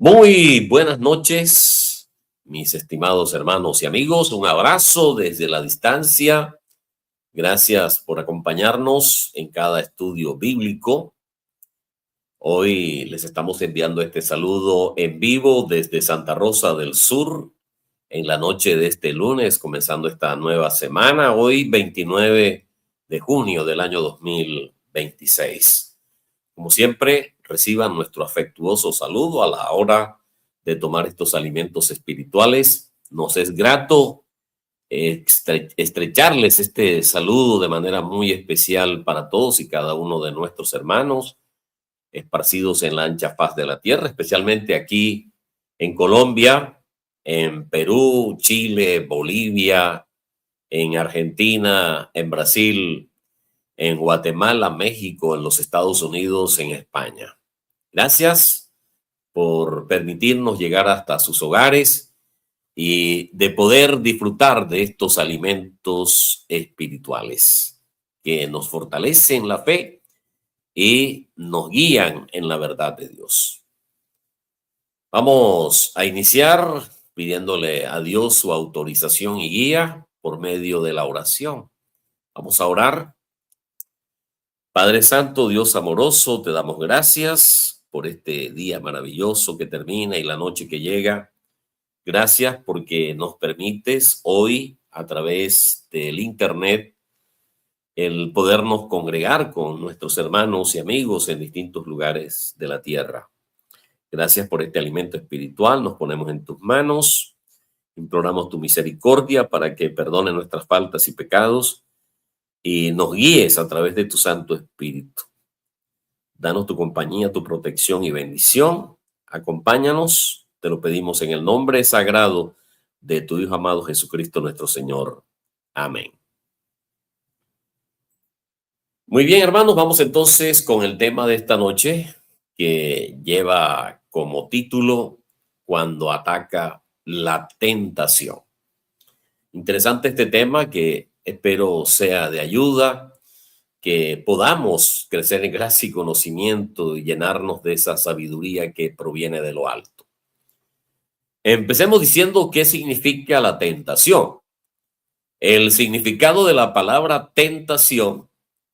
Muy buenas noches, mis estimados hermanos y amigos. Un abrazo desde la distancia. Gracias por acompañarnos en cada estudio bíblico. Hoy les estamos enviando este saludo en vivo desde Santa Rosa del Sur, en la noche de este lunes, comenzando esta nueva semana, hoy 29 de junio del año 2026. Como siempre, reciban nuestro afectuoso saludo a la hora de tomar estos alimentos espirituales. Nos es grato estrecharles este saludo de manera muy especial para todos y cada uno de nuestros hermanos esparcidos en la ancha faz de la tierra, especialmente aquí en Colombia, en Perú, Chile, Bolivia, en Argentina, en Brasil, en Guatemala, México, en los Estados Unidos, en España. Gracias por permitirnos llegar hasta sus hogares y de poder disfrutar de estos alimentos espirituales que nos fortalecen la fe y nos guían en la verdad de Dios. Vamos a iniciar pidiéndole a Dios su autorización y guía por medio de la oración. Vamos a orar. Padre Santo, Dios amoroso, te damos gracias por este día maravilloso que termina y la noche que llega. Gracias porque nos permites hoy, a través del Internet, el podernos congregar con nuestros hermanos y amigos en distintos lugares de la tierra. Gracias por este alimento espiritual. Nos ponemos en tus manos. Imploramos tu misericordia para que perdone nuestras faltas y pecados y nos guíes a través de tu Santo Espíritu. Danos tu compañía, tu protección y bendición. Acompáñanos, te lo pedimos en el nombre sagrado de tu Hijo amado Jesucristo nuestro Señor. Amén. Muy bien, hermanos, vamos entonces con el tema de esta noche, que lleva como título Cuando ataca la tentación. Interesante este tema que espero sea de ayuda, que podamos crecer en gracia y conocimiento y llenarnos de esa sabiduría que proviene de lo alto. Empecemos diciendo qué significa la tentación. El significado de la palabra tentación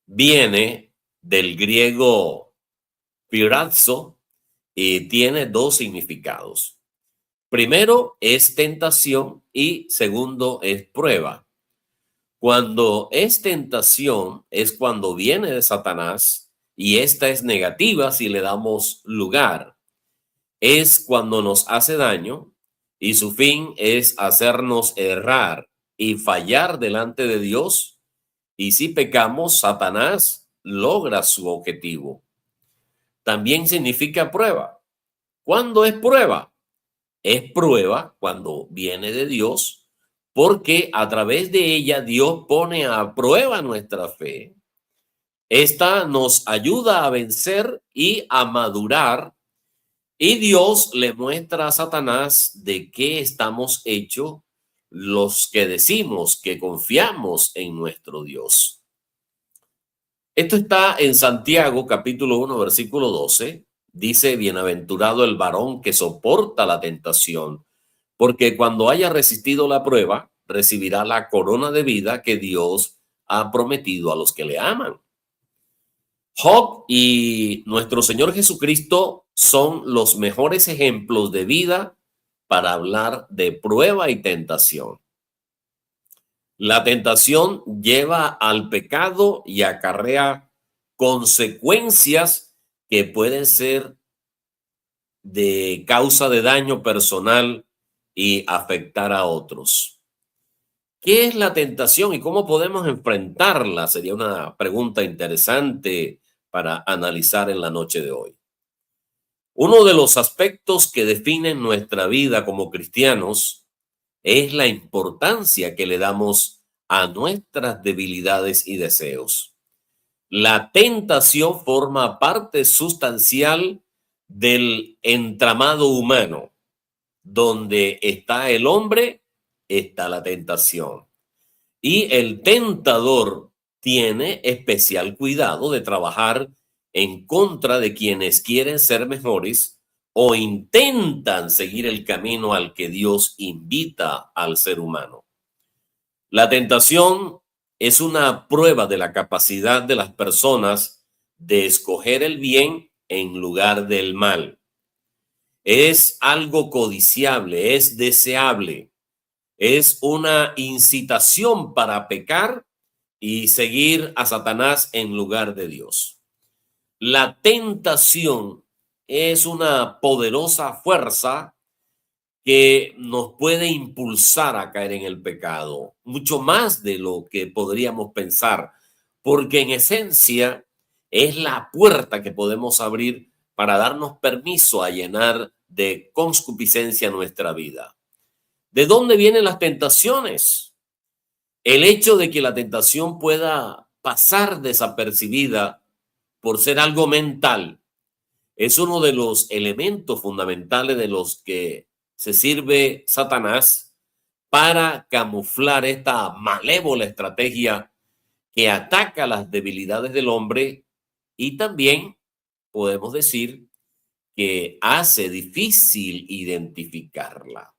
viene del griego pirazo y tiene dos significados. Primero es tentación y segundo es prueba. Cuando es tentación es cuando viene de Satanás y esta es negativa si le damos lugar. Es cuando nos hace daño y su fin es hacernos errar y fallar delante de Dios. Y si pecamos, Satanás logra su objetivo. También significa prueba. ¿Cuándo es prueba? Es prueba cuando viene de Dios, porque a través de ella Dios pone a prueba nuestra fe. Esta nos ayuda a vencer y a madurar, y Dios le muestra a Satanás de qué estamos hechos los que decimos que confiamos en nuestro Dios. Esto está en Santiago capítulo 1 versículo 12. Dice: bienaventurado el varón que soporta la tentación, porque cuando haya resistido la prueba, recibirá la corona de vida que Dios ha prometido a los que le aman. Job y nuestro Señor Jesucristo son los mejores ejemplos de vida para hablar de prueba y tentación. La tentación lleva al pecado y acarrea consecuencias que pueden ser de causa de daño personal y afectar a otros. ¿Qué es la tentación y cómo podemos enfrentarla? Sería una pregunta interesante para analizar en la noche de hoy. Uno de los aspectos que definen nuestra vida como cristianos es la importancia que le damos a nuestras debilidades y deseos. La tentación forma parte sustancial del entramado humano. Donde está el hombre, está la tentación. Y el tentador tiene especial cuidado de trabajar en contra de quienes quieren ser mejores o intentan seguir el camino al que Dios invita al ser humano. La tentación es una prueba de la capacidad de las personas de escoger el bien en lugar del mal. Es algo codiciable, es deseable, es una incitación para pecar y seguir a Satanás en lugar de Dios. La tentación es una poderosa fuerza que nos puede impulsar a caer en el pecado, mucho más de lo que podríamos pensar, porque en esencia es la puerta que podemos abrir para darnos permiso a llenar de concupiscencia nuestra vida. ¿De dónde vienen las tentaciones? El hecho de que la tentación pueda pasar desapercibida por ser algo mental es uno de los elementos fundamentales de los que se sirve Satanás para camuflar esta malévola estrategia que ataca las debilidades del hombre y también podemos decir que hace difícil identificarla.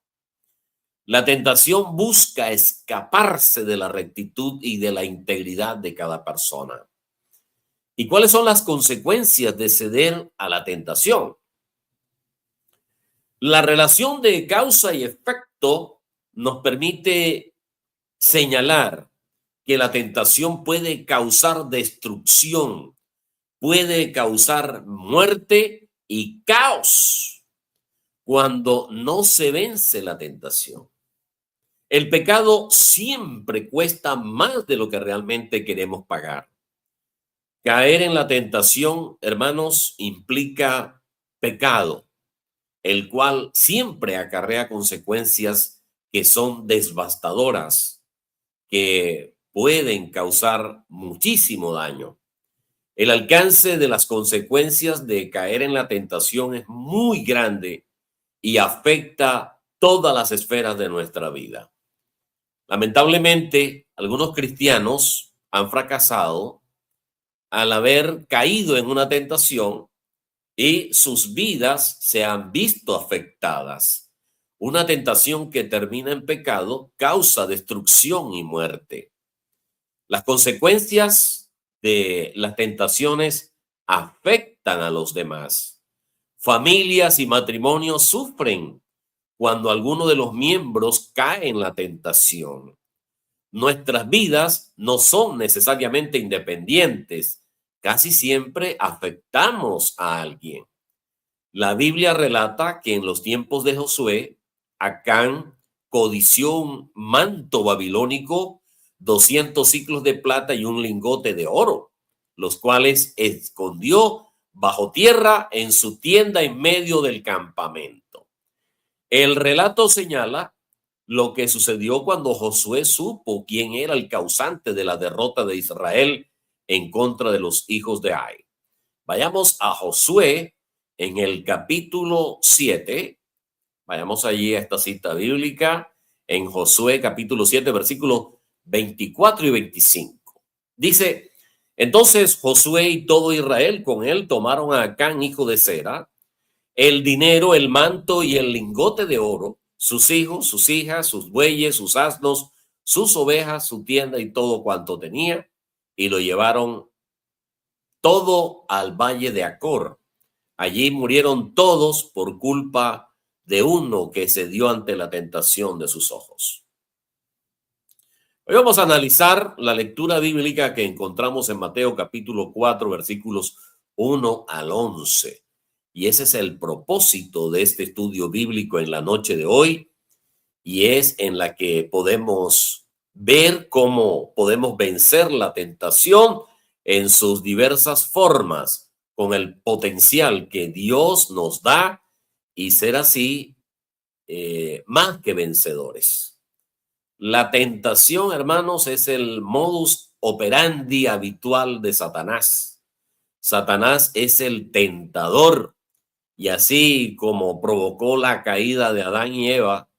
La tentación busca escaparse de la rectitud y de la integridad de cada persona. ¿Y cuáles son las consecuencias de ceder a la tentación? La relación de causa y efecto nos permite señalar que la tentación puede causar destrucción, puede causar muerte y caos cuando no se vence la tentación. El pecado siempre cuesta más de lo que realmente queremos pagar. Caer en la tentación, hermanos, implica pecado, el cual siempre acarrea consecuencias que son devastadoras, que pueden causar muchísimo daño. El alcance de las consecuencias de caer en la tentación es muy grande y afecta todas las esferas de nuestra vida. Lamentablemente, algunos cristianos han fracasado al haber caído en una tentación y sus vidas se han visto afectadas. Una tentación que termina en pecado causa destrucción y muerte. Las consecuencias de las tentaciones afectan a los demás. Familias y matrimonios sufren cuando alguno de los miembros cae en la tentación. Nuestras vidas no son necesariamente independientes. Casi siempre afectamos a alguien. La Biblia relata que en los tiempos de Josué, Acán codició un manto babilónico, 200 siclos de plata y un lingote de oro, los cuales escondió bajo tierra en su tienda en medio del campamento. El relato señala lo que sucedió cuando Josué supo quién era el causante de la derrota de Israel en contra de los hijos de Ai. Vayamos a Josué en el capítulo 7. Vayamos allí a esta cita bíblica en Josué capítulo 7, versículos 24 y 25. Dice, entonces Josué y todo Israel con él tomaron a Acán, hijo de Zera, el dinero, el manto y el lingote de oro, sus hijos, sus hijas, sus bueyes, sus asnos, sus ovejas, su tienda y todo cuanto tenía, y lo llevaron todo al valle de Acor. Allí murieron todos por culpa de uno que se dio ante la tentación de sus ojos. Hoy vamos a analizar la lectura bíblica que encontramos en Mateo capítulo 4, versículos 1 al 11. Y ese es el propósito de este estudio bíblico en la noche de hoy, y es en la que podemos ver cómo podemos vencer la tentación en sus diversas formas, con el potencial que Dios nos da y ser así más que vencedores. La tentación, hermanos, es el modus operandi habitual de Satanás. Satanás es el tentador. Y así como provocó la caída de Adán y Eva,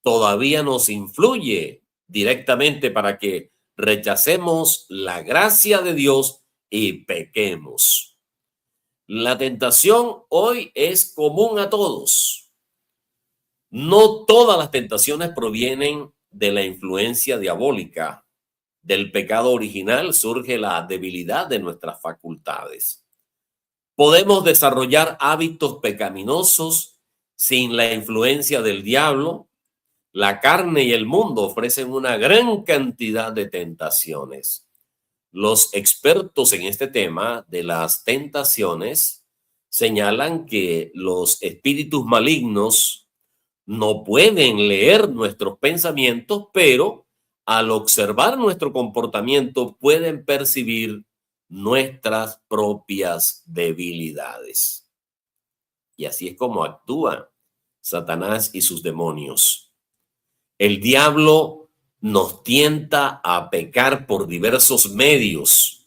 todavía nos influye directamente para que rechacemos la gracia de Dios y pequemos. La tentación hoy es común a todos. No todas las tentaciones provienen de la influencia diabólica. Del pecado original surge la debilidad de nuestras facultades. Podemos desarrollar hábitos pecaminosos sin la influencia del diablo. La carne y el mundo ofrecen una gran cantidad de tentaciones. Los expertos en este tema de las tentaciones señalan que los espíritus malignos no pueden leer nuestros pensamientos, pero al observar nuestro comportamiento pueden percibir nuestras propias debilidades. Y así es como actúa Satanás y sus demonios. El diablo nos tienta a pecar por diversos medios: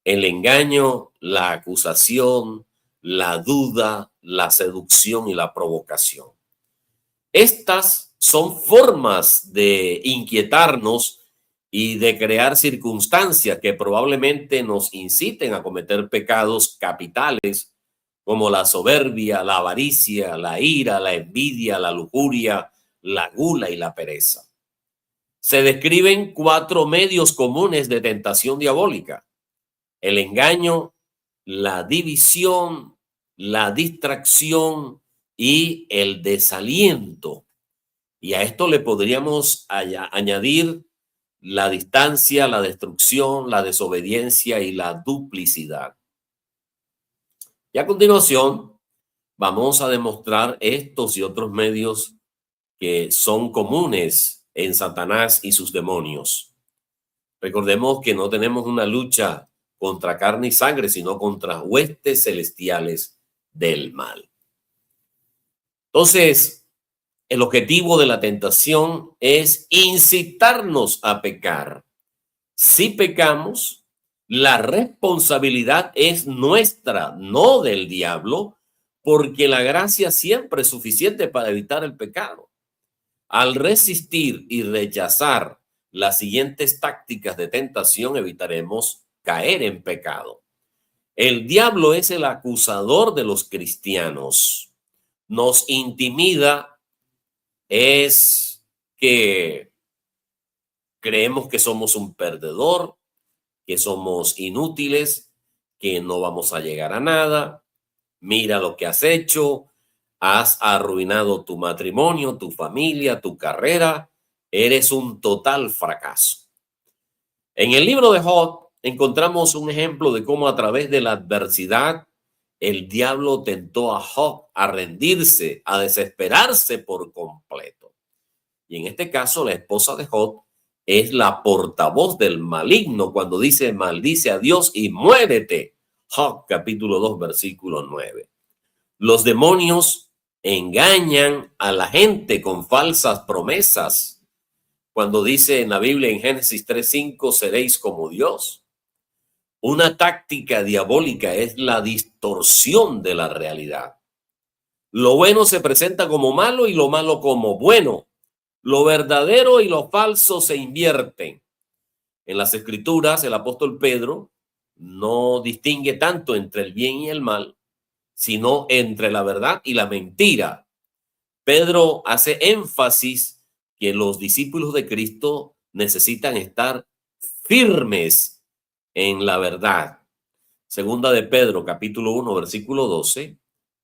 el engaño, la acusación, la duda, la seducción y la provocación. Estas son formas de inquietarnos y de crear circunstancias que probablemente nos inciten a cometer pecados capitales como la soberbia, la avaricia, la ira, la envidia, la lujuria, la gula y la pereza. Se describen 4 medios comunes de tentación diabólica: el engaño, la división, la distracción y el desaliento. Y a esto le podríamos añadir la distancia, la destrucción, la desobediencia y la duplicidad. Y a continuación vamos a demostrar estos y otros medios que son comunes en Satanás y sus demonios. Recordemos que no tenemos una lucha contra carne y sangre, sino contra huestes celestiales del mal. Entonces, el objetivo de la tentación es incitarnos a pecar. Si pecamos, la responsabilidad es nuestra, no del diablo, porque la gracia siempre es suficiente para evitar el pecado. Al resistir y rechazar las siguientes tácticas de tentación, evitaremos caer en pecado. El diablo es el acusador de los cristianos. Nos intimida, es que creemos que somos un perdedor, que somos inútiles, que no vamos a llegar a nada. Mira lo que has hecho, has arruinado tu matrimonio, tu familia, tu carrera, eres un total fracaso. En el libro de Job encontramos un ejemplo de cómo a través de la adversidad el diablo tentó a Job a rendirse, a desesperarse por completo. Y en este caso la esposa de Job es la portavoz del maligno cuando dice: maldice a Dios y muérete. Job capítulo 2 versículo 9. Los demonios engañan a la gente con falsas promesas. Cuando dice en la Biblia en Génesis 3:5, seréis como Dios. Una táctica diabólica es la distorsión de la realidad. Lo bueno se presenta como malo y lo malo como bueno. Lo verdadero y lo falso se invierten. En las Escrituras, el apóstol Pedro no distingue tanto entre el bien y el mal, sino entre la verdad y la mentira. Pedro hace énfasis que los discípulos de Cristo necesitan estar firmes en la verdad. Segunda de Pedro, capítulo 1, versículo 12,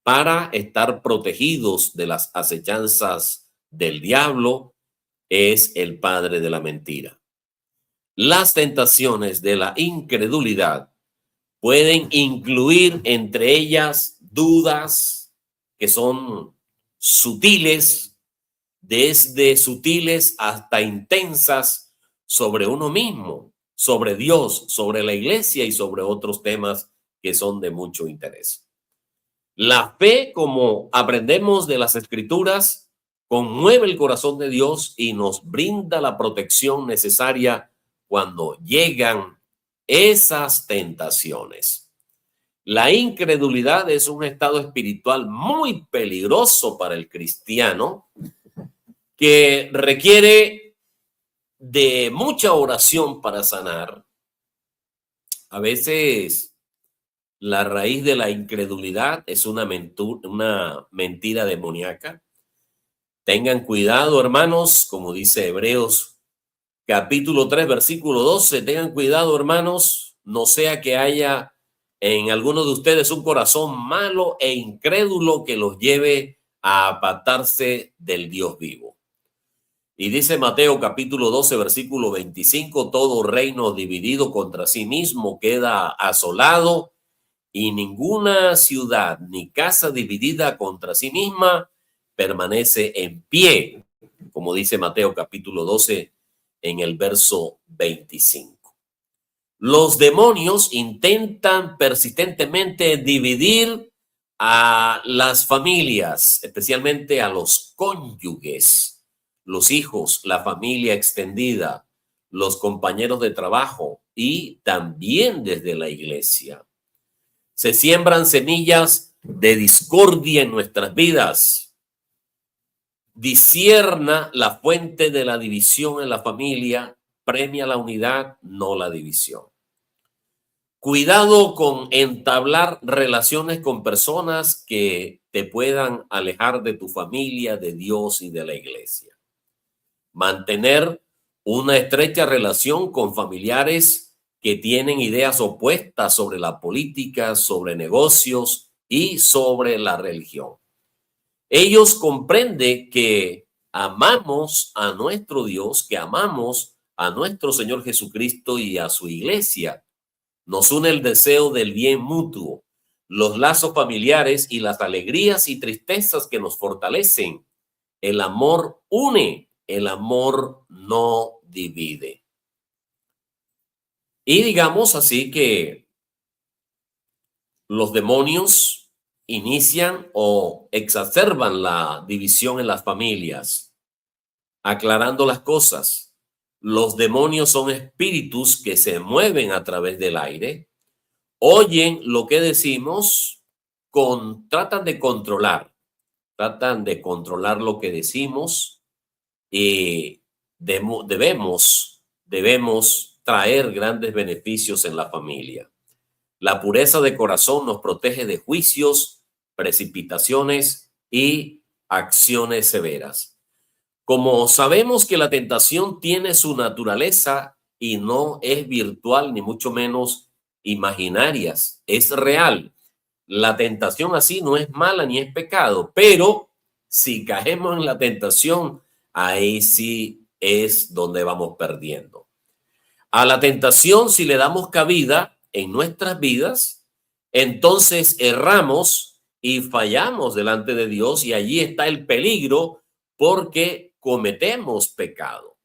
para estar protegidos de las acechanzas del diablo, es el padre de la mentira. Las tentaciones de la incredulidad pueden incluir entre ellas dudas que son sutiles, desde sutiles hasta intensas, sobre uno mismo, sobre Dios, sobre la iglesia y sobre otros temas que son de mucho interés. La fe, como aprendemos de las Escrituras, conmueve el corazón de Dios y nos brinda la protección necesaria cuando llegan esas tentaciones. La incredulidad es un estado espiritual muy peligroso para el cristiano, que requiere de mucha oración para sanar. A veces La raíz de la incredulidad es una mentira demoníaca. Tengan cuidado, hermanos, como dice Hebreos capítulo 3, versículo 12. Tengan cuidado, hermanos, no sea que haya en alguno de ustedes un corazón malo e incrédulo que los lleve a apartarse del Dios vivo. Y dice Mateo capítulo 12, versículo 25, todo reino dividido contra sí mismo queda asolado, y ninguna ciudad ni casa dividida contra sí misma permanece en pie, como dice Mateo capítulo 12 en el verso 25. Los demonios intentan persistentemente dividir a las familias, especialmente a los cónyuges, los hijos, la familia extendida, los compañeros de trabajo y también desde la iglesia. Se siembran semillas de discordia en nuestras vidas. Discierna la fuente de la división en la familia, premia la unidad, no la división. Cuidado con entablar relaciones con personas que te puedan alejar de tu familia, de Dios y de la iglesia. Mantener una estrecha relación con familiares que tienen ideas opuestas sobre la política, sobre negocios y sobre la religión. Ellos comprenden que amamos a nuestro Dios, que amamos a nuestro Señor Jesucristo y a su iglesia. Nos une el deseo del bien mutuo, los lazos familiares y las alegrías y tristezas que nos fortalecen. El amor une, el amor no divide. Y digamos así que los demonios inician o exacerban la división en las familias, aclarando las cosas. Los demonios son espíritus que se mueven a través del aire, oyen lo que decimos, tratan de controlar lo que decimos, y debemos traer grandes beneficios en la familia. La pureza de corazón nos protege de juicios, precipitaciones y acciones severas. Como sabemos que la tentación tiene su naturaleza y no es virtual ni mucho menos imaginarias, es real. La tentación así no es mala ni es pecado, pero si caemos en la tentación, ahí sí es donde vamos perdiendo. A la tentación, si le damos cabida en nuestras vidas, entonces erramos y fallamos delante de Dios, y allí está el peligro porque cometemos pecado.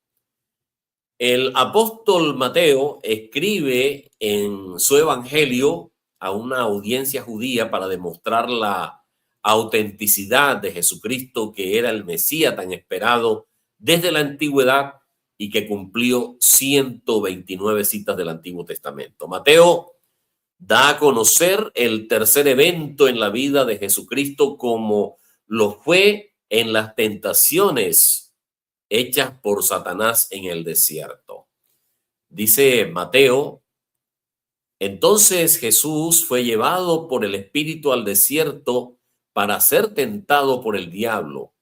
El apóstol Mateo escribe en su evangelio a una audiencia judía para demostrar la autenticidad de Jesucristo, que era el Mesías tan esperado desde la antigüedad y que cumplió 129 citas del Antiguo Testamento. Mateo da a conocer el tercer evento en la vida de Jesucristo, como lo fue en las tentaciones hechas por Satanás en el desierto. Dice Mateo: entonces Jesús fue llevado por el Espíritu al desierto para ser tentado por el diablo,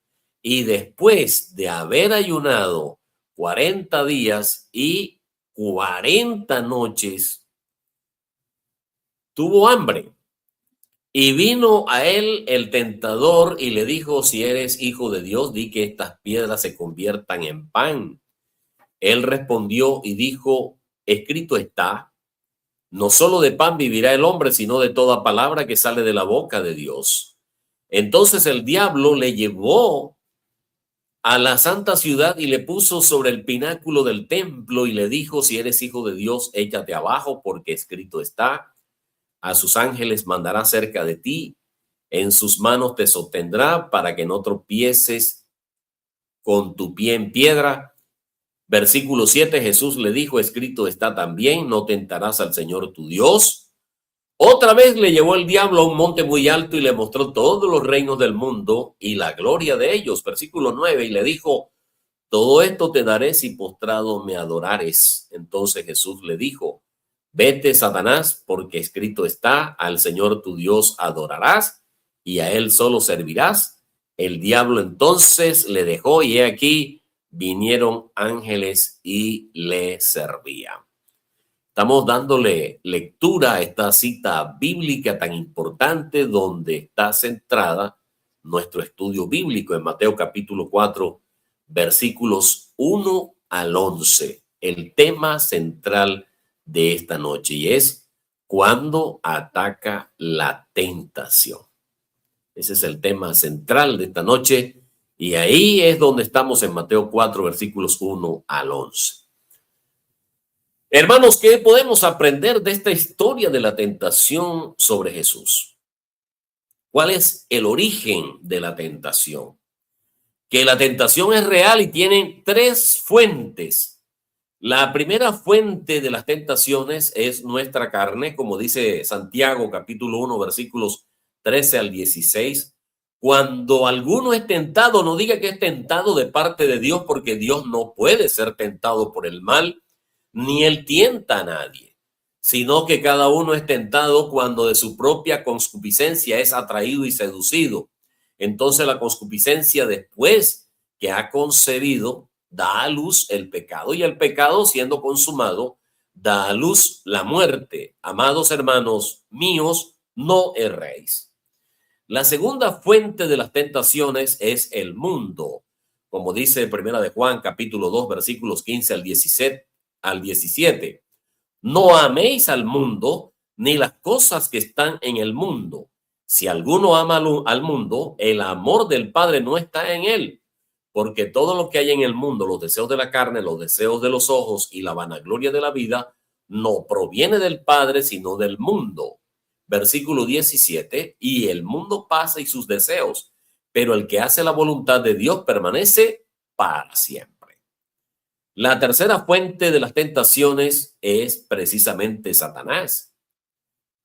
y después de haber ayunado 40 días y 40 noches, tuvo hambre. Y vino a él el tentador y le dijo: si eres hijo de Dios, di que estas piedras se conviertan en pan. Él respondió y dijo: escrito está, no solo de pan vivirá el hombre, sino de toda palabra que sale de la boca de Dios. Entonces el diablo le llevó a la santa ciudad y le puso sobre el pináculo del templo y le dijo: si eres hijo de Dios, échate abajo, porque escrito está, a sus ángeles mandará cerca de ti, en sus manos te sostendrá para que no tropieces con tu pie en piedra. Versículo 7, Jesús le dijo: escrito está también, no tentarás al Señor tu Dios. Otra vez le llevó el diablo a un monte muy alto y le mostró todos los reinos del mundo y la gloria de ellos. Versículo 9, y le dijo: todo esto te daré si postrado me adorares. Entonces Jesús le dijo: Vete, Satanás, porque escrito está, al Señor tu Dios adorarás y a él solo servirás. El diablo entonces le dejó y he aquí vinieron ángeles y le servían. Estamos dándole lectura a esta cita bíblica tan importante donde está centrada nuestro estudio bíblico en Mateo capítulo 4, versículos 1 al 11. El tema central de esta noche y es cuando ataca la tentación. Ese es el tema central de esta noche y ahí es donde estamos en Mateo 4, versículos 1 al 11. Hermanos, ¿qué podemos aprender de esta historia de la tentación sobre Jesús? ¿Cuál es el origen de la tentación? Que la tentación es real y tiene tres fuentes. La primera fuente de las tentaciones es nuestra carne, como dice Santiago capítulo 1, versículos 13 al 16. Cuando alguno es tentado, no diga que es tentado de parte de Dios, porque Dios no puede ser tentado por el mal, ni él tienta a nadie, sino que cada uno es tentado cuando de su propia concupiscencia es atraído y seducido. Entonces la concupiscencia, después que ha concebido, da a luz el pecado, y el pecado, siendo consumado, da a luz la muerte. Amados hermanos míos, no erréis. La segunda fuente de las tentaciones es el mundo, como dice Primera de Juan capítulo 2 versículos 15 al 17. No améis al mundo ni las cosas que están en el mundo. Si alguno ama al mundo, el amor del Padre no está en él, porque todo lo que hay en el mundo, los deseos de la carne, los deseos de los ojos y la vanagloria de la vida, no proviene del Padre, sino del mundo. Versículo 17, y el mundo pasa y sus deseos, pero el que hace la voluntad de Dios permanece para siempre. La tercera fuente de las tentaciones es precisamente Satanás.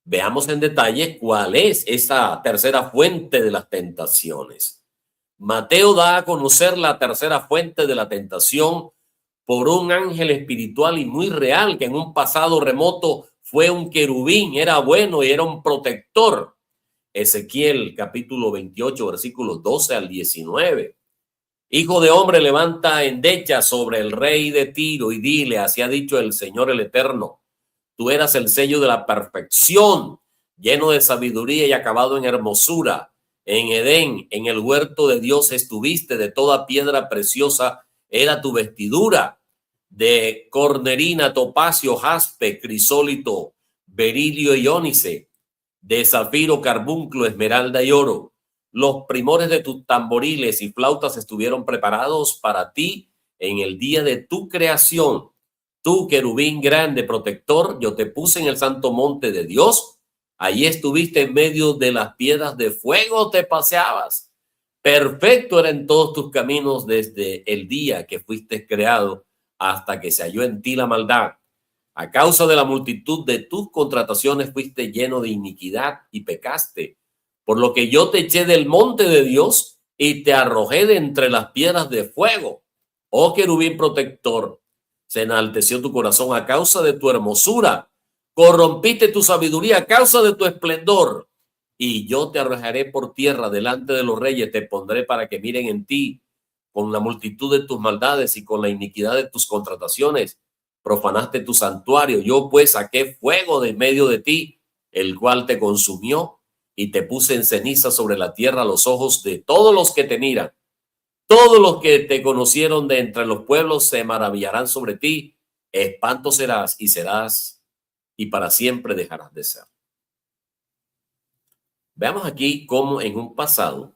Veamos en detalle cuál es esa tercera fuente de las tentaciones. Mateo da a conocer la tercera fuente de la tentación por un ángel espiritual y muy real que en un pasado remoto fue un querubín, era bueno y era un protector. Ezequiel capítulo 28, versículos 12 al 19. Hijo de hombre, levanta endecha sobre el rey de Tiro y dile, así ha dicho el Señor el Eterno, tú eras el sello de la perfección, lleno de sabiduría y acabado en hermosura. En Edén, en el huerto de Dios estuviste, de toda piedra preciosa era tu vestidura, de cornerina, topacio, jaspe, crisólito, berilio y ónice, de zafiro, carbunclo, esmeralda y oro. Los primores de tus tamboriles y flautas estuvieron preparados para ti en el día de tu creación. Tú, querubín grande, protector, yo te puse en el santo monte de Dios. Allí estuviste en medio de las piedras de fuego, te paseabas. Perfecto era en todos tus caminos desde el día que fuiste creado hasta que se halló en ti la maldad. A causa de la multitud de tus contrataciones fuiste lleno de iniquidad y pecaste. Por lo que yo te eché del monte de Dios y te arrojé de entre las piedras de fuego. Oh querubín protector, se enalteció tu corazón a causa de tu hermosura. Corrompiste tu sabiduría a causa de tu esplendor. Y yo te arrojaré por tierra delante de los reyes, te pondré para que miren en ti. Con la multitud de tus maldades y con la iniquidad de tus contrataciones, profanaste tu santuario. Yo pues saqué fuego de medio de ti, el cual te consumió, y te puse en ceniza sobre la tierra a los ojos de todos los que te miran. Todos los que te conocieron de entre los pueblos se maravillarán sobre ti. Espanto serás y para siempre dejarás de ser. Veamos aquí cómo en un pasado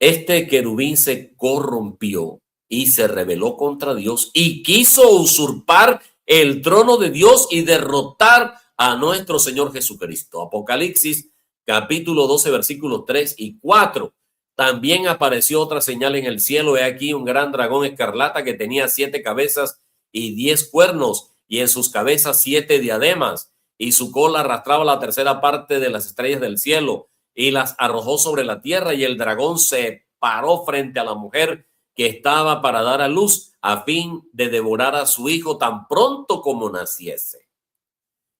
este querubín se corrompió y se rebeló contra Dios y quiso usurpar el trono de Dios y derrotar a nuestro Señor Jesucristo. Apocalipsis capítulo 12 versículos 3 y 4. También apareció otra señal en el cielo. He aquí un gran dragón escarlata que tenía 7 cabezas y 10 cuernos, y en sus cabezas 7 diademas, y su cola arrastraba la tercera parte de las estrellas del cielo y las arrojó sobre la tierra, y el dragón se paró frente a la mujer que estaba para dar a luz a fin de devorar a su hijo tan pronto como naciese.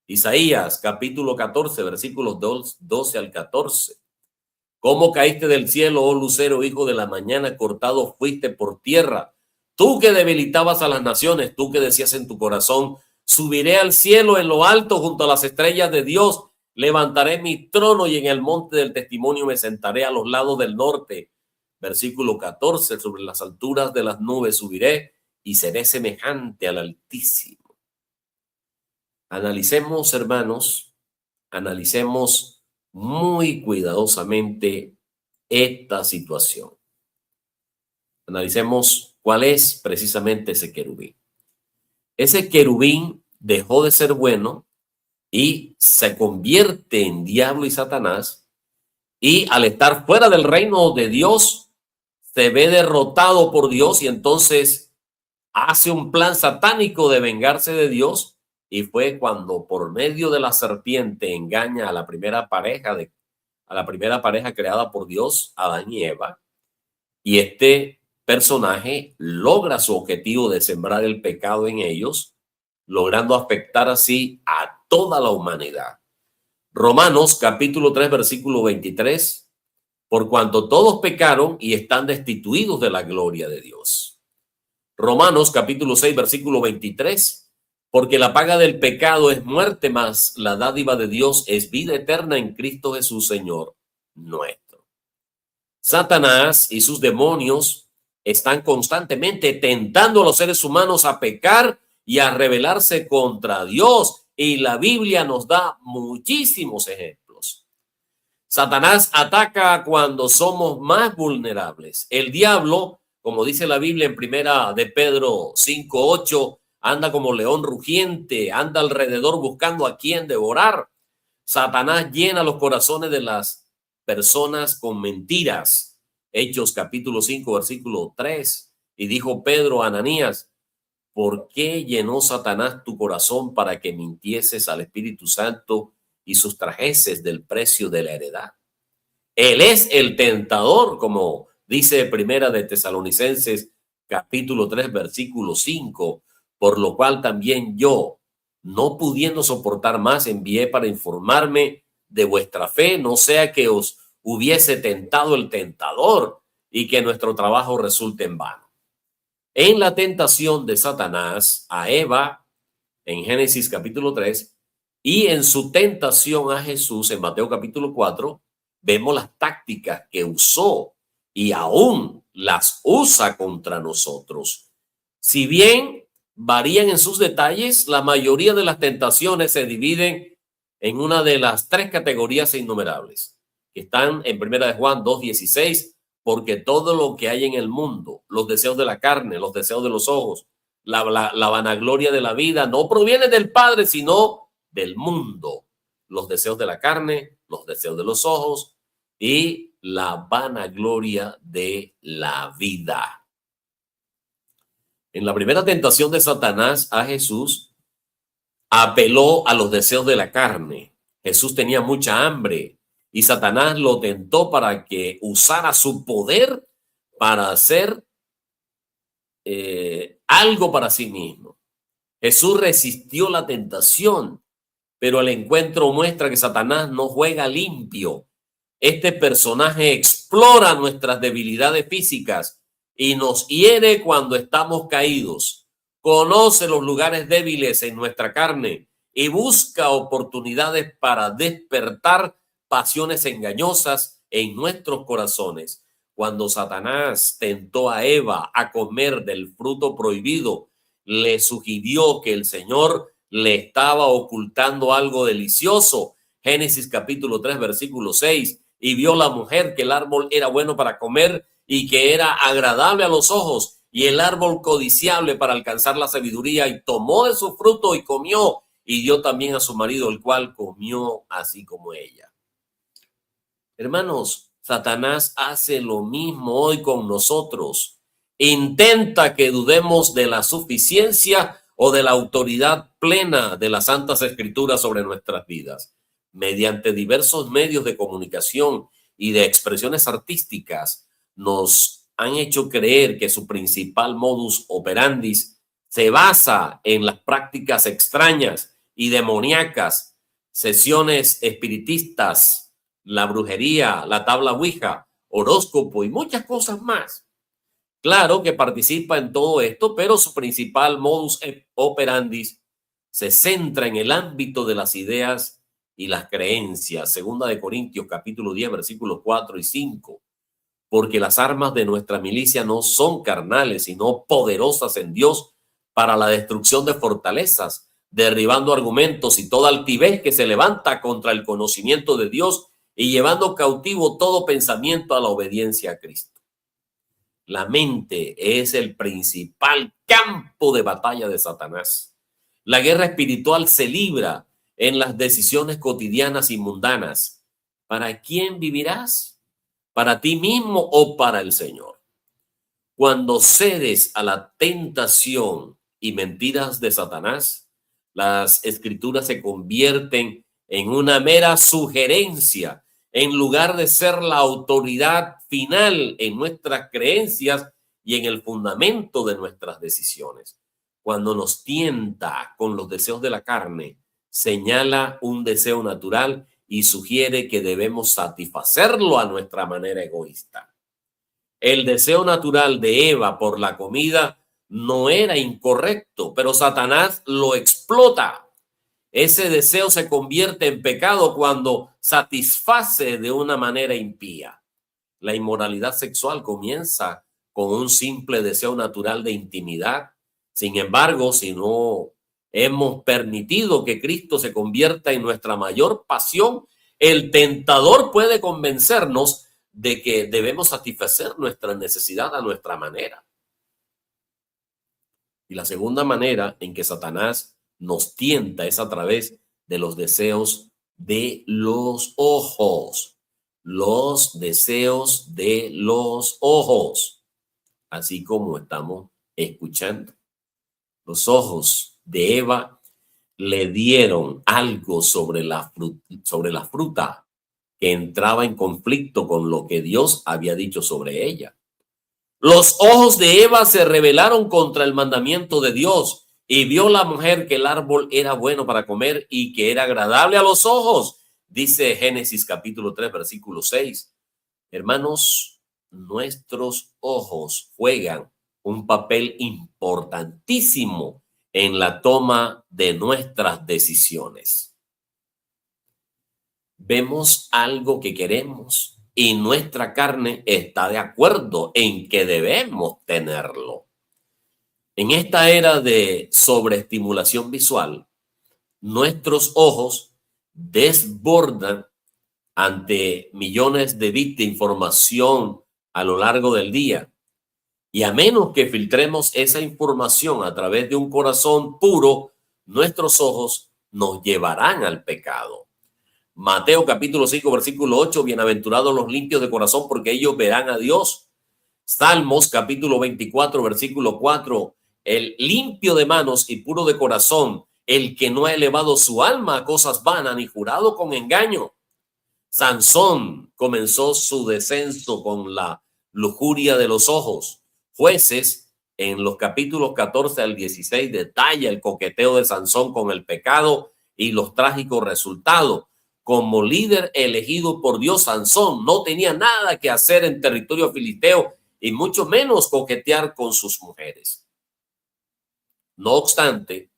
Isaías capítulo 14, versículos 12 al 14. ¿Cómo caíste del cielo, oh lucero, hijo de la mañana? Cortado fuiste por tierra. Tú que debilitabas a las naciones, tú que decías en tu corazón, subiré al cielo en lo alto junto a las estrellas de Dios. Levantaré mi trono y en el monte del testimonio me sentaré a los lados del norte. Versículo 14, sobre las alturas de las nubes subiré y seré semejante al Altísimo. Analicemos, hermanos, analicemos muy cuidadosamente esta situación. Analicemos cuál es precisamente ese querubín. Ese querubín dejó de ser bueno y se convierte en diablo y Satanás, y al estar fuera del reino de Dios se ve derrotado por Dios y entonces hace un plan satánico de vengarse de Dios, y fue cuando por medio de la serpiente engaña a la primera pareja creada por Dios, Adán y Eva, y este personaje logra su objetivo de sembrar el pecado en ellos, logrando afectar así a toda la humanidad. Romanos capítulo 3 versículo 23, por cuanto todos pecaron y están destituidos de la gloria de Dios. Romanos capítulo 6 versículo 23, porque la paga del pecado es muerte, mas la dádiva de Dios es vida eterna en Cristo Jesús, Señor nuestro. Satanás y sus demonios están constantemente tentando a los seres humanos a pecar y a rebelarse contra Dios, y la Biblia nos da muchísimos ejemplos. Satanás ataca cuando somos más vulnerables. El diablo, como dice la Biblia en primera de Pedro 5:8, anda como león rugiente, anda alrededor buscando a quien devorar. Satanás llena los corazones de las personas con mentiras. Hechos capítulo 5 versículo 3. Y dijo Pedro a Ananías, ¿por qué llenó Satanás tu corazón para que mintieses al Espíritu Santo y sustrajeses del precio de la heredad? Él es el tentador, como dice primera de Tesalonicenses capítulo 3 versículo 5, por lo cual también yo, no pudiendo soportar más, envié para informarme de vuestra fe, no sea que os hubiese tentado el tentador y que nuestro trabajo resulte en vano. En la tentación de Satanás a Eva en Génesis capítulo 3 y en su tentación a Jesús en Mateo capítulo 4, vemos las tácticas que usó y aún las usa contra nosotros. Si bien varían en sus detalles, la mayoría de las tentaciones se dividen en una de las tres categorías innumerables que están en primera de Juan 2:16, porque todo lo que hay en el mundo, los deseos de la carne, los deseos de los ojos, la vanagloria de la vida, no proviene del Padre, sino del mundo. Los deseos de la carne, los deseos de los ojos y la vanagloria de la vida. En la primera tentación de Satanás a Jesús, apeló a los deseos de la carne. Jesús tenía mucha hambre y Satanás lo tentó para que usara su poder para hacer algo para sí mismo. Jesús resistió la tentación, pero el encuentro muestra que Satanás no juega limpio. Este personaje explora nuestras debilidades físicas y nos hiere cuando estamos caídos. Conoce los lugares débiles en nuestra carne y busca oportunidades para despertar pasiones engañosas en nuestros corazones. Cuando Satanás tentó a Eva a comer del fruto prohibido, le sugirió que el Señor le estaba ocultando algo delicioso. Génesis capítulo 3 versículo 6. Y vio la mujer que el árbol era bueno para comer y que era agradable a los ojos y el árbol codiciable para alcanzar la sabiduría, y tomó de su fruto y comió y dio también a su marido, el cual comió así como ella. Hermanos, Satanás hace lo mismo hoy con nosotros. Intenta que dudemos de la suficiencia o de la autoridad plena de las Santas Escrituras sobre nuestras vidas. Mediante diversos medios de comunicación y de expresiones artísticas, nos han hecho creer que su principal modus operandi se basa en las prácticas extrañas y demoníacas, sesiones espiritistas, la brujería, la tabla Ouija, horóscopo y muchas cosas más. Claro que participa en todo esto, pero su principal modus operandi se centra en el ámbito de las ideas y las creencias. Segunda de Corintios capítulo 10 versículos 4 y 5. Porque las armas de nuestra milicia no son carnales, sino poderosas en Dios para la destrucción de fortalezas, derribando argumentos y toda altivez que se levanta contra el conocimiento de Dios y llevando cautivo todo pensamiento a la obediencia a Cristo. La mente es el principal campo de batalla de Satanás. La guerra espiritual se libra en las decisiones cotidianas y mundanas. ¿Para quién vivirás? ¿Para ti mismo o para el Señor? Cuando cedes a la tentación y mentiras de Satanás, las escrituras se convierten en una mera sugerencia en lugar de ser la autoridad final en nuestras creencias y en el fundamento de nuestras decisiones. Cuando nos tienta con los deseos de la carne, señala un deseo natural y sugiere que debemos satisfacerlo a nuestra manera egoísta. El deseo natural de Eva por la comida no era incorrecto, pero Satanás lo explota. Ese deseo se convierte en pecado cuando satisface de una manera impía. La inmoralidad sexual comienza con un simple deseo natural de intimidad. Sin embargo, si no hemos permitido que Cristo se convierta en nuestra mayor pasión, el tentador puede convencernos de que debemos satisfacer nuestra necesidad a nuestra manera. Y la segunda manera en que Satanás nos tienta es a través de los deseos de los ojos. Los deseos de los ojos. Así como estamos escuchando. Los ojos de Eva le dieron algo sobre la fruta que entraba en conflicto con lo que Dios había dicho sobre ella. Los ojos de Eva se rebelaron contra el mandamiento de Dios y vio la mujer que el árbol era bueno para comer y que era agradable a los ojos, dice Génesis capítulo 3 versículo 6. Hermanos, nuestros ojos juegan un papel importantísimo en la toma de nuestras decisiones. Vemos algo que queremos y nuestra carne está de acuerdo en que debemos tenerlo. En esta era de sobreestimulación visual, nuestros ojos desbordan ante millones de bits de información a lo largo del día. Y a menos que filtremos esa información a través de un corazón puro, nuestros ojos nos llevarán al pecado. Mateo capítulo 5 versículo 8, bienaventurados los limpios de corazón porque ellos verán a Dios. Salmos capítulo 24 versículo 4, el limpio de manos y puro de corazón, el que no ha elevado su alma a cosas vanas ni jurado con engaño. Sansón comenzó su descenso con la lujuria de los ojos. Jueces, en los capítulos 14 al 16, detalla el coqueteo de Sansón con el pecado y los trágicos resultados. Como líder elegido por Dios, Sansón no tenía nada que hacer en territorio filisteo y mucho menos coquetear con sus mujeres. No obstante,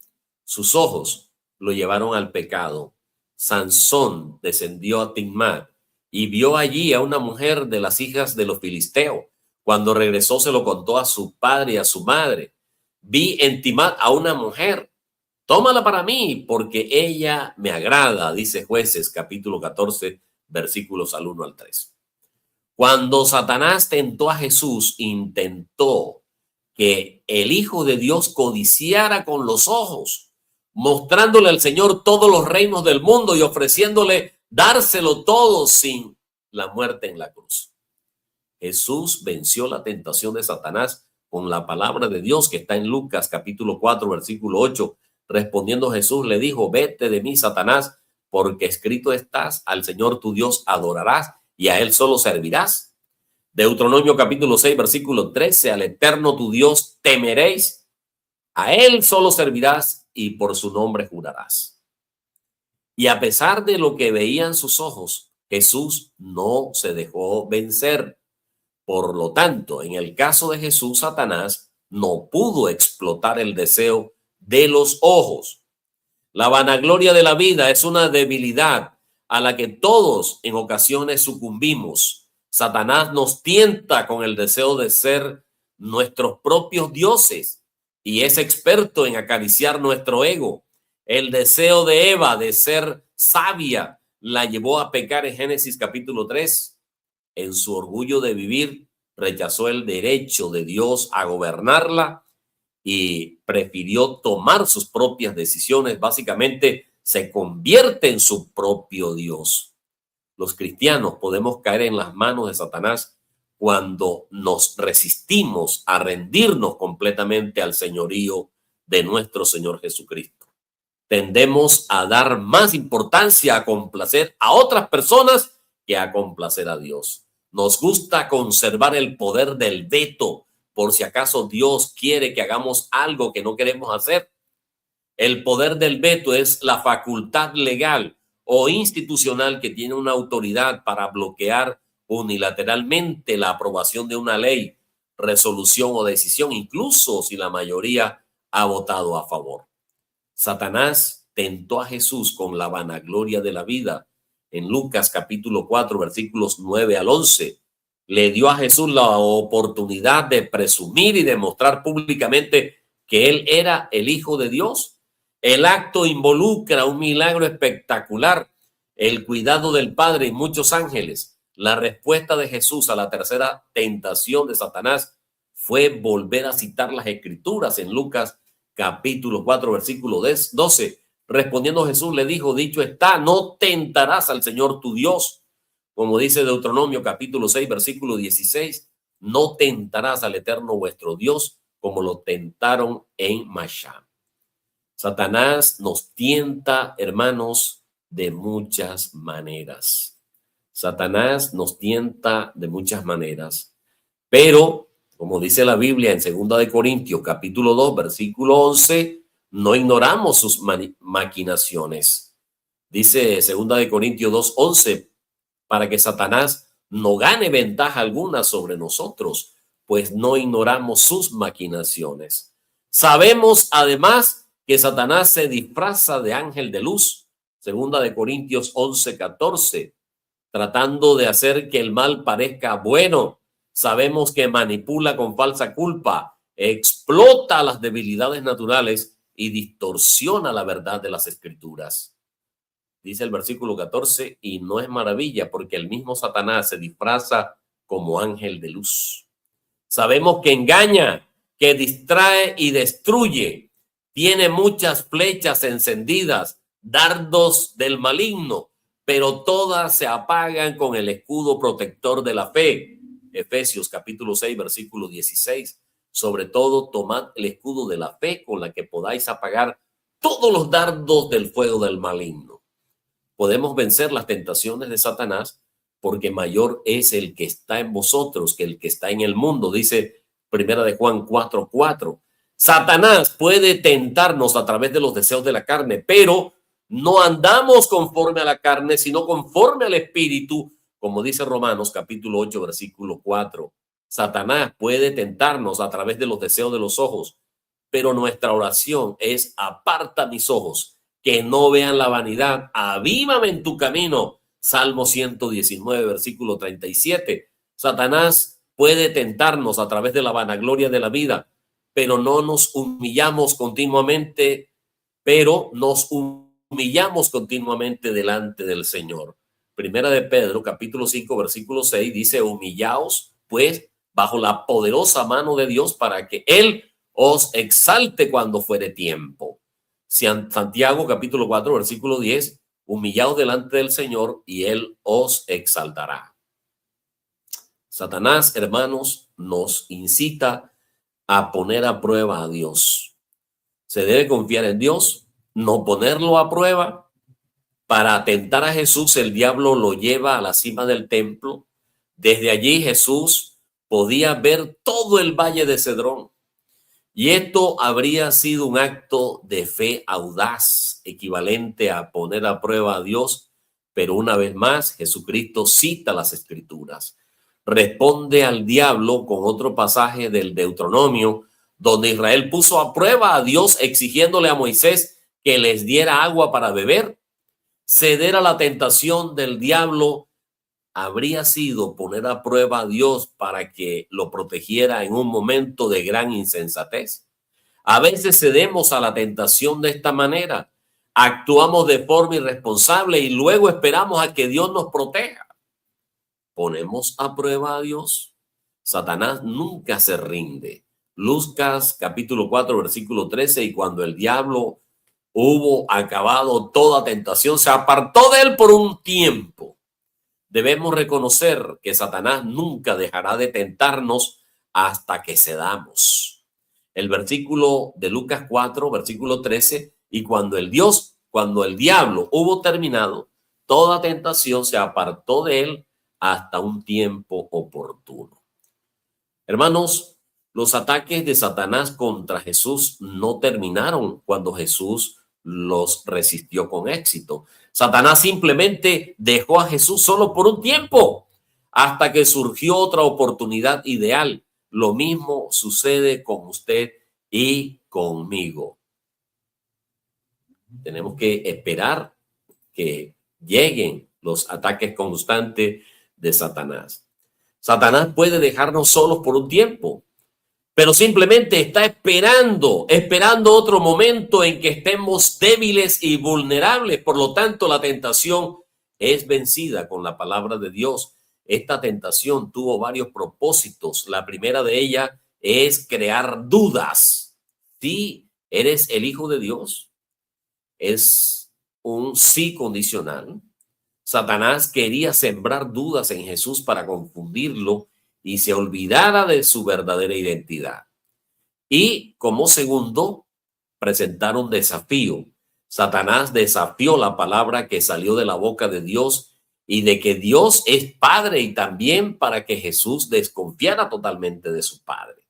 sus ojos lo llevaron al pecado. Sansón descendió a Timnat y vio allí a una mujer de las hijas de los filisteos. Cuando regresó se lo contó a su padre y a su madre. Vi en Timnat a una mujer. Tómala para mí porque ella me agrada, dice Jueces capítulo 14 versículos al 1 al 3. Cuando Satanás tentó a Jesús, intentó que el Hijo de Dios codiciara con los ojos, mostrándole al Señor todos los reinos del mundo y ofreciéndole dárselo todo sin la muerte en la cruz. Jesús venció la tentación de Satanás con la palabra de Dios que está en Lucas capítulo 4 versículo 8. Respondiendo Jesús le dijo, vete de mí, Satanás, porque escrito estás, al Señor tu Dios adorarás y a él solo servirás. Deuteronomio capítulo 6 versículo 13, al Eterno tu Dios temeréis, a él solo servirás y por su nombre jurarás. Y a pesar de lo que veían sus ojos, Jesús no se dejó vencer. Por lo tanto, en el caso de Jesús, Satanás no pudo explotar el deseo de los ojos. La vanagloria de la vida es una debilidad a la que todos en ocasiones sucumbimos. Satanás nos tienta con el deseo de ser nuestros propios dioses y es experto en acariciar nuestro ego. El deseo de Eva de ser sabia la llevó a pecar en Génesis capítulo 3. En su orgullo de vivir, rechazó el derecho de Dios a gobernarla y prefirió tomar sus propias decisiones. Básicamente se convierte en su propio Dios. Los cristianos podemos caer en las manos de Satanás cuando nos resistimos a rendirnos completamente al señorío de nuestro Señor Jesucristo. Tendemos a dar más importancia a complacer a otras personas que a complacer a Dios. Nos gusta conservar el poder del veto por si acaso Dios quiere que hagamos algo que no queremos hacer. El poder del veto es la facultad legal o institucional que tiene una autoridad para bloquear unilateralmente la aprobación de una ley, resolución o decisión, incluso si la mayoría ha votado a favor. Satanás tentó a Jesús con la vanagloria de la vida. En Lucas capítulo 4, versículos 9 al 11, le dio a Jesús la oportunidad de presumir y demostrar públicamente que él era el Hijo de Dios. El acto involucra un milagro espectacular, el cuidado del Padre y muchos ángeles. La respuesta de Jesús a la tercera tentación de Satanás fue volver a citar las Escrituras en Lucas capítulo 4, versículo 12. Respondiendo Jesús le dijo, dicho está, no tentarás al Señor tu Dios. Como dice Deuteronomio capítulo 6, versículo 16, no tentarás al Eterno vuestro Dios como lo tentaron en Mashá. Satanás nos tienta, hermanos, de muchas maneras. Satanás nos tienta de muchas maneras, pero como dice la Biblia en 2 Corintios capítulo 2, versículo 11, no ignoramos sus maquinaciones. Dice 2 Corintios 2, 11, para que Satanás no gane ventaja alguna sobre nosotros, pues no ignoramos sus maquinaciones. Sabemos además que Satanás se disfraza de ángel de luz, 2 Corintios 11, 14, tratando de hacer que el mal parezca bueno. Sabemos que manipula con falsa culpa, explota las debilidades naturales y distorsiona la verdad de las Escrituras. Dice el versículo 14, y no es maravilla porque el mismo Satanás se disfraza como ángel de luz. Sabemos que engaña, que distrae y destruye. Tiene muchas flechas encendidas, dardos del maligno, pero todas se apagan con el escudo protector de la fe. Efesios capítulo 6, versículo 16. Sobre todo, tomad el escudo de la fe con la que podáis apagar todos los dardos del fuego del maligno. Podemos vencer las tentaciones de Satanás porque mayor es el que está en vosotros que el que está en el mundo, dice 1 Juan 4, 4. Satanás puede tentarnos a través de los deseos de la carne, pero no andamos conforme a la carne, sino conforme al Espíritu, como dice Romanos capítulo 8, versículo 4. Satanás puede tentarnos a través de los deseos de los ojos, pero nuestra oración es: aparta mis ojos, que no vean la vanidad, avívame en tu camino. Salmo 119, versículo 37. Satanás puede tentarnos a través de la vanagloria de la vida, pero no nos humillamos continuamente, delante del Señor. Primera de Pedro, capítulo 5, versículo 6, dice: humillaos, pues, bajo la poderosa mano de Dios, para que Él os exalte cuando fuere tiempo. Santiago, capítulo 4, versículo 10, humillaos delante del Señor y Él os exaltará. Satanás, hermanos, nos incita a poner a prueba a Dios. Se debe confiar en Dios, no ponerlo a prueba. Para tentar a Jesús, el diablo lo lleva a la cima del templo. Desde allí Jesús podía ver todo el valle de Cedrón. Y esto habría sido un acto de fe audaz, equivalente a poner a prueba a Dios, pero una vez más Jesucristo cita las Escrituras. Responde al diablo con otro pasaje del Deuteronomio, donde Israel puso a prueba a Dios exigiéndole a Moisés que les diera agua para beber. Ceder a la tentación del diablo habría sido poner a prueba a Dios para que lo protegiera en un momento de gran insensatez. A veces cedemos a la tentación de esta manera, actuamos de forma irresponsable y luego esperamos a que Dios nos proteja. ¿Ponemos a prueba a Dios? Satanás nunca se rinde. Lucas capítulo 4 versículo 13, y cuando el diablo hubo acabado toda tentación, se apartó de él por un tiempo. Debemos reconocer que Satanás nunca dejará de tentarnos hasta que cedamos. El versículo de Lucas 4, versículo 13, y cuando el diablo hubo terminado toda tentación, se apartó de él hasta un tiempo oportuno. Hermanos, los ataques de Satanás contra Jesús no terminaron cuando Jesús los resistió con éxito. Satanás simplemente dejó a Jesús solo por un tiempo, hasta que surgió otra oportunidad ideal. Lo mismo sucede con usted y conmigo. Tenemos que esperar que lleguen los ataques constantes de Satanás. Satanás puede dejarnos solos por un tiempo, pero simplemente está esperando otro momento en que estemos débiles y vulnerables. Por lo tanto, la tentación es vencida con la palabra de Dios. Esta tentación tuvo varios propósitos. La primera de ellas es crear dudas. ¿Sí eres el Hijo de Dios? Es un sí condicional. Satanás quería sembrar dudas en Jesús para confundirlo y se olvidara de su verdadera identidad. Y como segundo, presentar un desafío. Satanás desafió la palabra que salió de la boca de Dios y de que Dios es Padre, y también para que Jesús desconfiara totalmente de su Padre.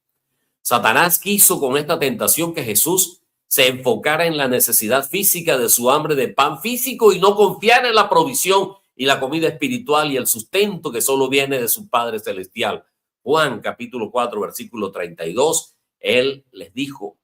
Satanás quiso con esta tentación que Jesús se enfocara en la necesidad física de su hambre de pan físico y no confiara en la provisión y la comida espiritual y el sustento que solo viene de su Padre Celestial. Juan capítulo 4 versículo 32, él les dijo: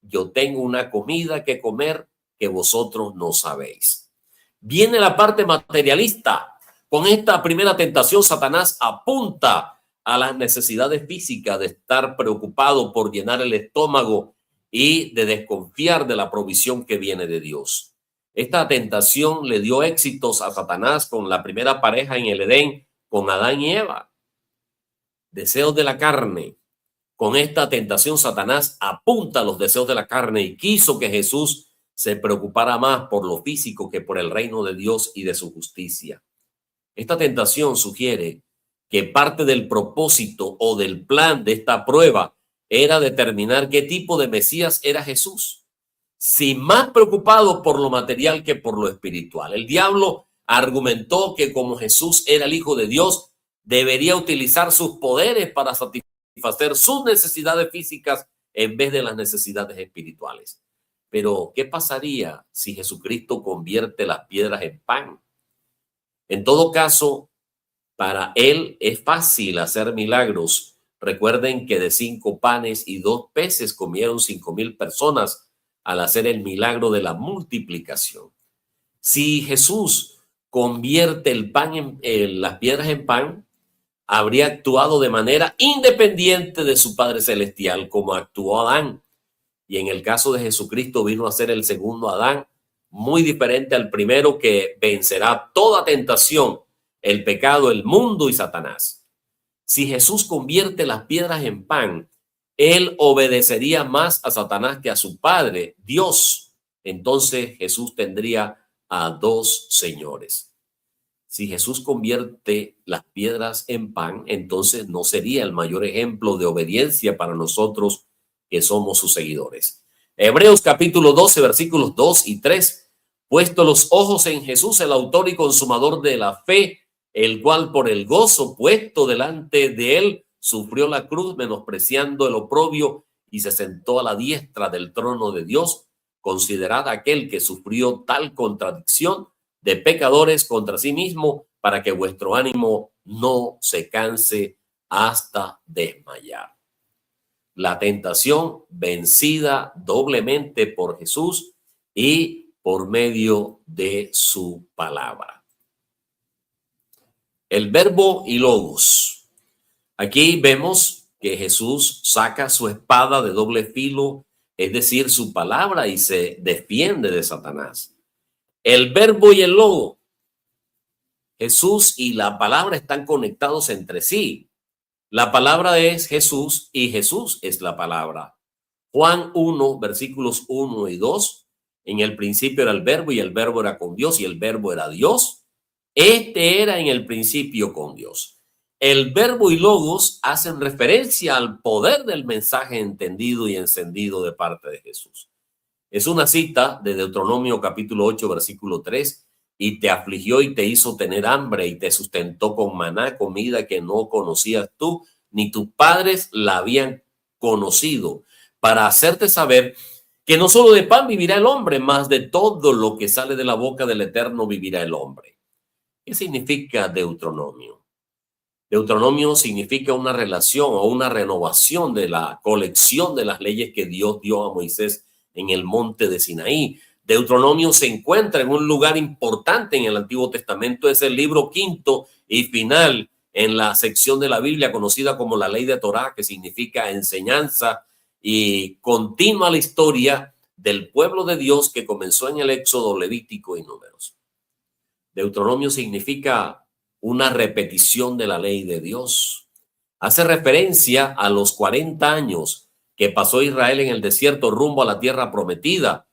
yo tengo una comida que comer que vosotros no sabéis. Viene la parte materialista. Con esta primera tentación, Satanás apunta a las necesidades físicas de estar preocupado por llenar el estómago y de desconfiar de la provisión que viene de Dios. Esta tentación le dio éxitos a Satanás con la primera pareja en el Edén, con Adán y Eva. Deseos de la carne. Con esta tentación, Satanás apunta a los deseos de la carne y quiso que Jesús se preocupara más por lo físico que por el reino de Dios y de su justicia. Esta tentación sugiere que parte del propósito o del plan de esta prueba era determinar qué tipo de Mesías era Jesús, sin más preocupado por lo material que por lo espiritual. El diablo argumentó que como Jesús era el Hijo de Dios, debería utilizar sus poderes para satisfacer sus necesidades físicas en vez de las necesidades espirituales. Pero, ¿qué pasaría si Jesucristo convierte las piedras en pan? En todo caso, para él es fácil hacer milagros. Recuerden que de 5 panes y 2 peces comieron 5,000 personas al hacer el milagro de la multiplicación. Si Jesús convierte el pan las piedras en pan, habría actuado de manera independiente de su Padre Celestial, como actuó Adán. Y en el caso de Jesucristo vino a ser el segundo Adán, muy diferente al primero, que vencerá toda tentación, el pecado, el mundo y Satanás. Si Jesús convierte las piedras en pan, él obedecería más a Satanás que a su Padre, Dios. Entonces Jesús tendría a 2 señores. Si Jesús convierte las piedras en pan, entonces no sería el mayor ejemplo de obediencia para nosotros que somos sus seguidores. Hebreos capítulo 12, versículos 2 y 3. Puesto los ojos en Jesús, el autor y consumador de la fe, el cual por el gozo puesto delante de él sufrió la cruz, menospreciando el oprobio, y se sentó a la diestra del trono de Dios. Considerad aquel que sufrió tal contradicción de pecadores contra sí mismo, para que vuestro ánimo no se canse hasta desmayar. La tentación vencida doblemente por Jesús y por medio de su palabra. El verbo y logos. Aquí vemos que Jesús saca su espada de doble filo, es decir, su palabra, y se defiende de Satanás. El verbo y el logo. Jesús y la palabra están conectados entre sí. La palabra es Jesús y Jesús es la palabra. Juan 1, versículos 1 y 2. En el principio era el verbo y el verbo era con Dios y el verbo era Dios. Este era en el principio con Dios. El verbo y logos hacen referencia al poder del mensaje entendido y encendido de parte de Jesús. Es una cita de Deuteronomio capítulo 8, versículo 3. Y te afligió y te hizo tener hambre y te sustentó con maná, comida que no conocías tú, ni tus padres la habían conocido, para hacerte saber que no solo de pan vivirá el hombre, mas de todo lo que sale de la boca del Eterno vivirá el hombre. ¿Qué significa Deuteronomio? Deuteronomio significa una relación o una renovación de la colección de las leyes que Dios dio a Moisés en el monte de Sinaí. Deuteronomio se encuentra en un lugar importante en el Antiguo Testamento. Es el libro quinto y final en la sección de la Biblia conocida como la ley de Torá, que significa enseñanza, y continúa la historia del pueblo de Dios que comenzó en el Éxodo, Levítico y Números. Deuteronomio significa una repetición de la ley de Dios. Hace referencia a los 40 años que pasó Israel en el desierto rumbo a la tierra prometida,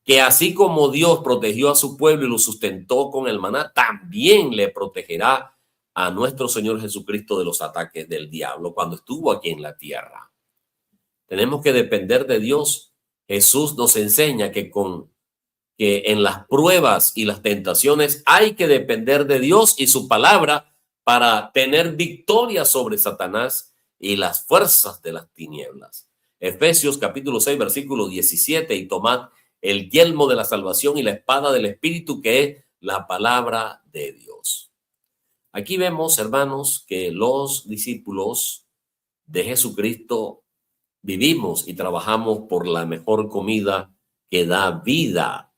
que así como Dios protegió a su pueblo y lo sustentó con el maná, también le protegerá a nuestro Señor Jesucristo de los ataques del diablo cuando estuvo aquí en la tierra. Tenemos que depender de Dios. Jesús nos enseña que en las pruebas y las tentaciones hay que depender de Dios y su palabra para tener victoria sobre Satanás y las fuerzas de las tinieblas. Efesios capítulo 6, versículo 17, y tomad el yelmo de la salvación y la espada del Espíritu, que es la palabra de Dios. Aquí vemos, hermanos, que los discípulos de Jesucristo vivimos y trabajamos por la mejor comida que da vida.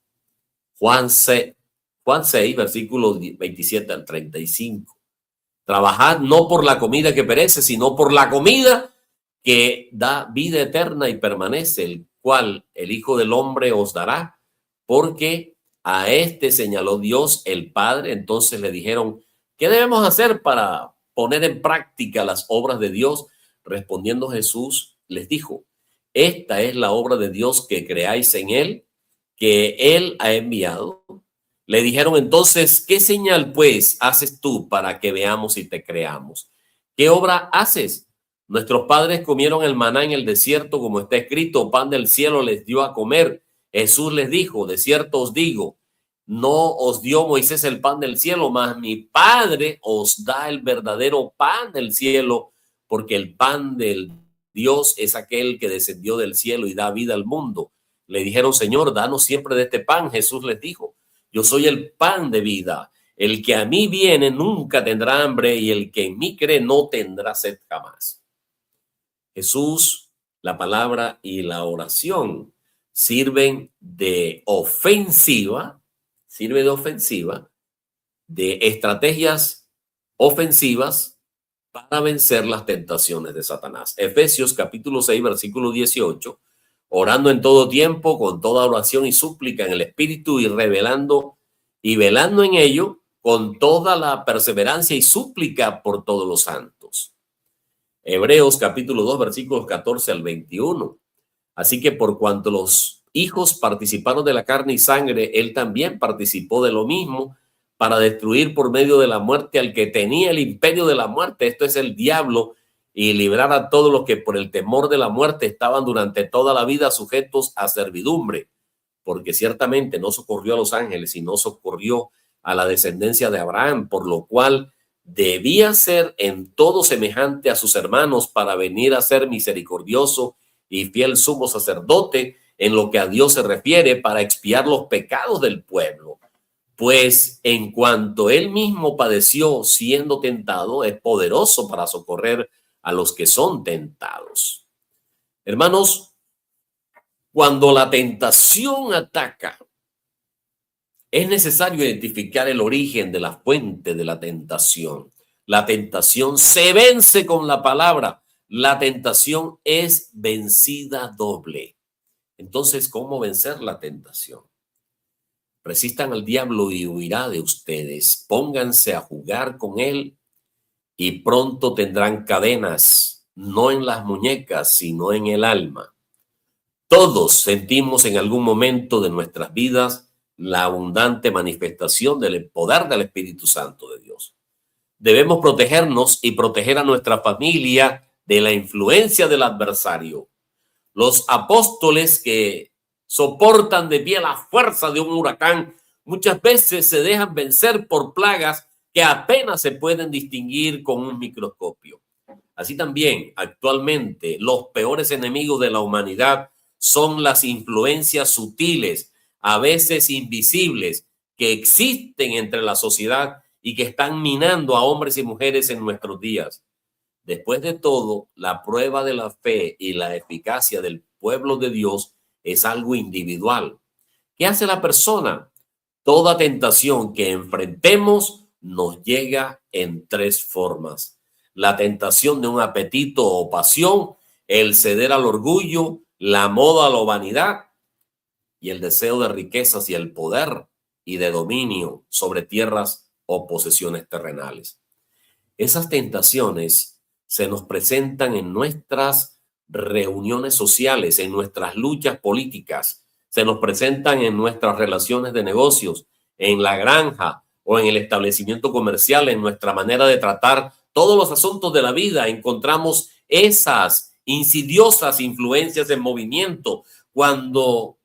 Juan 6, versículos 27 al 35. Trabajad no por la comida que perece, sino por la comida que da vida eterna y permanece, el cual el Hijo del Hombre os dará, porque a este señaló Dios el Padre. Entonces le dijeron: ¿qué debemos hacer para poner en práctica las obras de Dios? Respondiendo Jesús les dijo: esta es la obra de Dios, que creáis en él, que él ha enviado. Le dijeron entonces: ¿qué señal pues haces tú para que veamos y te creamos? ¿Qué obra haces? Nuestros padres comieron el maná en el desierto, como está escrito: pan del cielo les dio a comer. Jesús les dijo: de cierto os digo, no os dio Moisés el pan del cielo, mas mi Padre os da el verdadero pan del cielo, porque el pan del Dios es aquel que descendió del cielo y da vida al mundo. Le dijeron: Señor, danos siempre de este pan. Jesús les dijo: yo soy el pan de vida. El que a mí viene nunca tendrá hambre, y el que en mí cree no tendrá sed jamás. Jesús, la palabra y la oración sirven de ofensiva, de estrategias ofensivas para vencer las tentaciones de Satanás. Efesios capítulo 6, versículo 18. Orando en todo tiempo, con toda oración y súplica en el Espíritu, y velando en ello, con toda la perseverancia y súplica por todos los santos. Hebreos capítulo 2, versículos 14 al 21. Así que por cuanto los hijos participaron de la carne y sangre, él también participó de lo mismo, para destruir por medio de la muerte al que tenía el imperio de la muerte, esto es el diablo, y librar a todos los que por el temor de la muerte estaban durante toda la vida sujetos a servidumbre, porque ciertamente no socorrió a los ángeles, sino socorrió a la descendencia de Abraham, por lo cual debía ser en todo semejante a sus hermanos, para venir a ser misericordioso y fiel sumo sacerdote en lo que a Dios se refiere para expiar los pecados del pueblo. Pues en cuanto él mismo padeció siendo tentado, es poderoso para socorrer a los que son tentados. Hermanos, cuando la tentación ataca, es necesario identificar el origen de la fuente de la tentación. La tentación se vence con la palabra. La tentación es vencida doble. Entonces, ¿cómo vencer la tentación? Resistan al diablo y huirá de ustedes. Pónganse a jugar con él y pronto tendrán cadenas, no en las muñecas, sino en el alma. Todos sentimos en algún momento de nuestras vidas la abundante manifestación del poder del Espíritu Santo de Dios. Debemos protegernos y proteger a nuestra familia de la influencia del adversario. Los apóstoles que soportan de pie la fuerza de un huracán muchas veces se dejan vencer por plagas que apenas se pueden distinguir con un microscopio. Así también, actualmente, los peores enemigos de la humanidad son las influencias sutiles, a veces invisibles, que existen entre la sociedad y que están minando a hombres y mujeres en nuestros días. Después de todo, la prueba de la fe y la eficacia del pueblo de Dios es algo individual. ¿Qué hace la persona? Toda tentación que enfrentemos nos llega en tres formas: la tentación de un apetito o pasión, el ceder al orgullo, la moda a la vanidad y el deseo de riquezas y el poder y de dominio sobre tierras o posesiones terrenales. Esas tentaciones se nos presentan en nuestras reuniones sociales, en nuestras luchas políticas, se nos presentan en nuestras relaciones de negocios, en la granja o en el establecimiento comercial, en nuestra manera de tratar todos los asuntos de la vida. Encontramos esas insidiosas influencias en movimiento. Cuando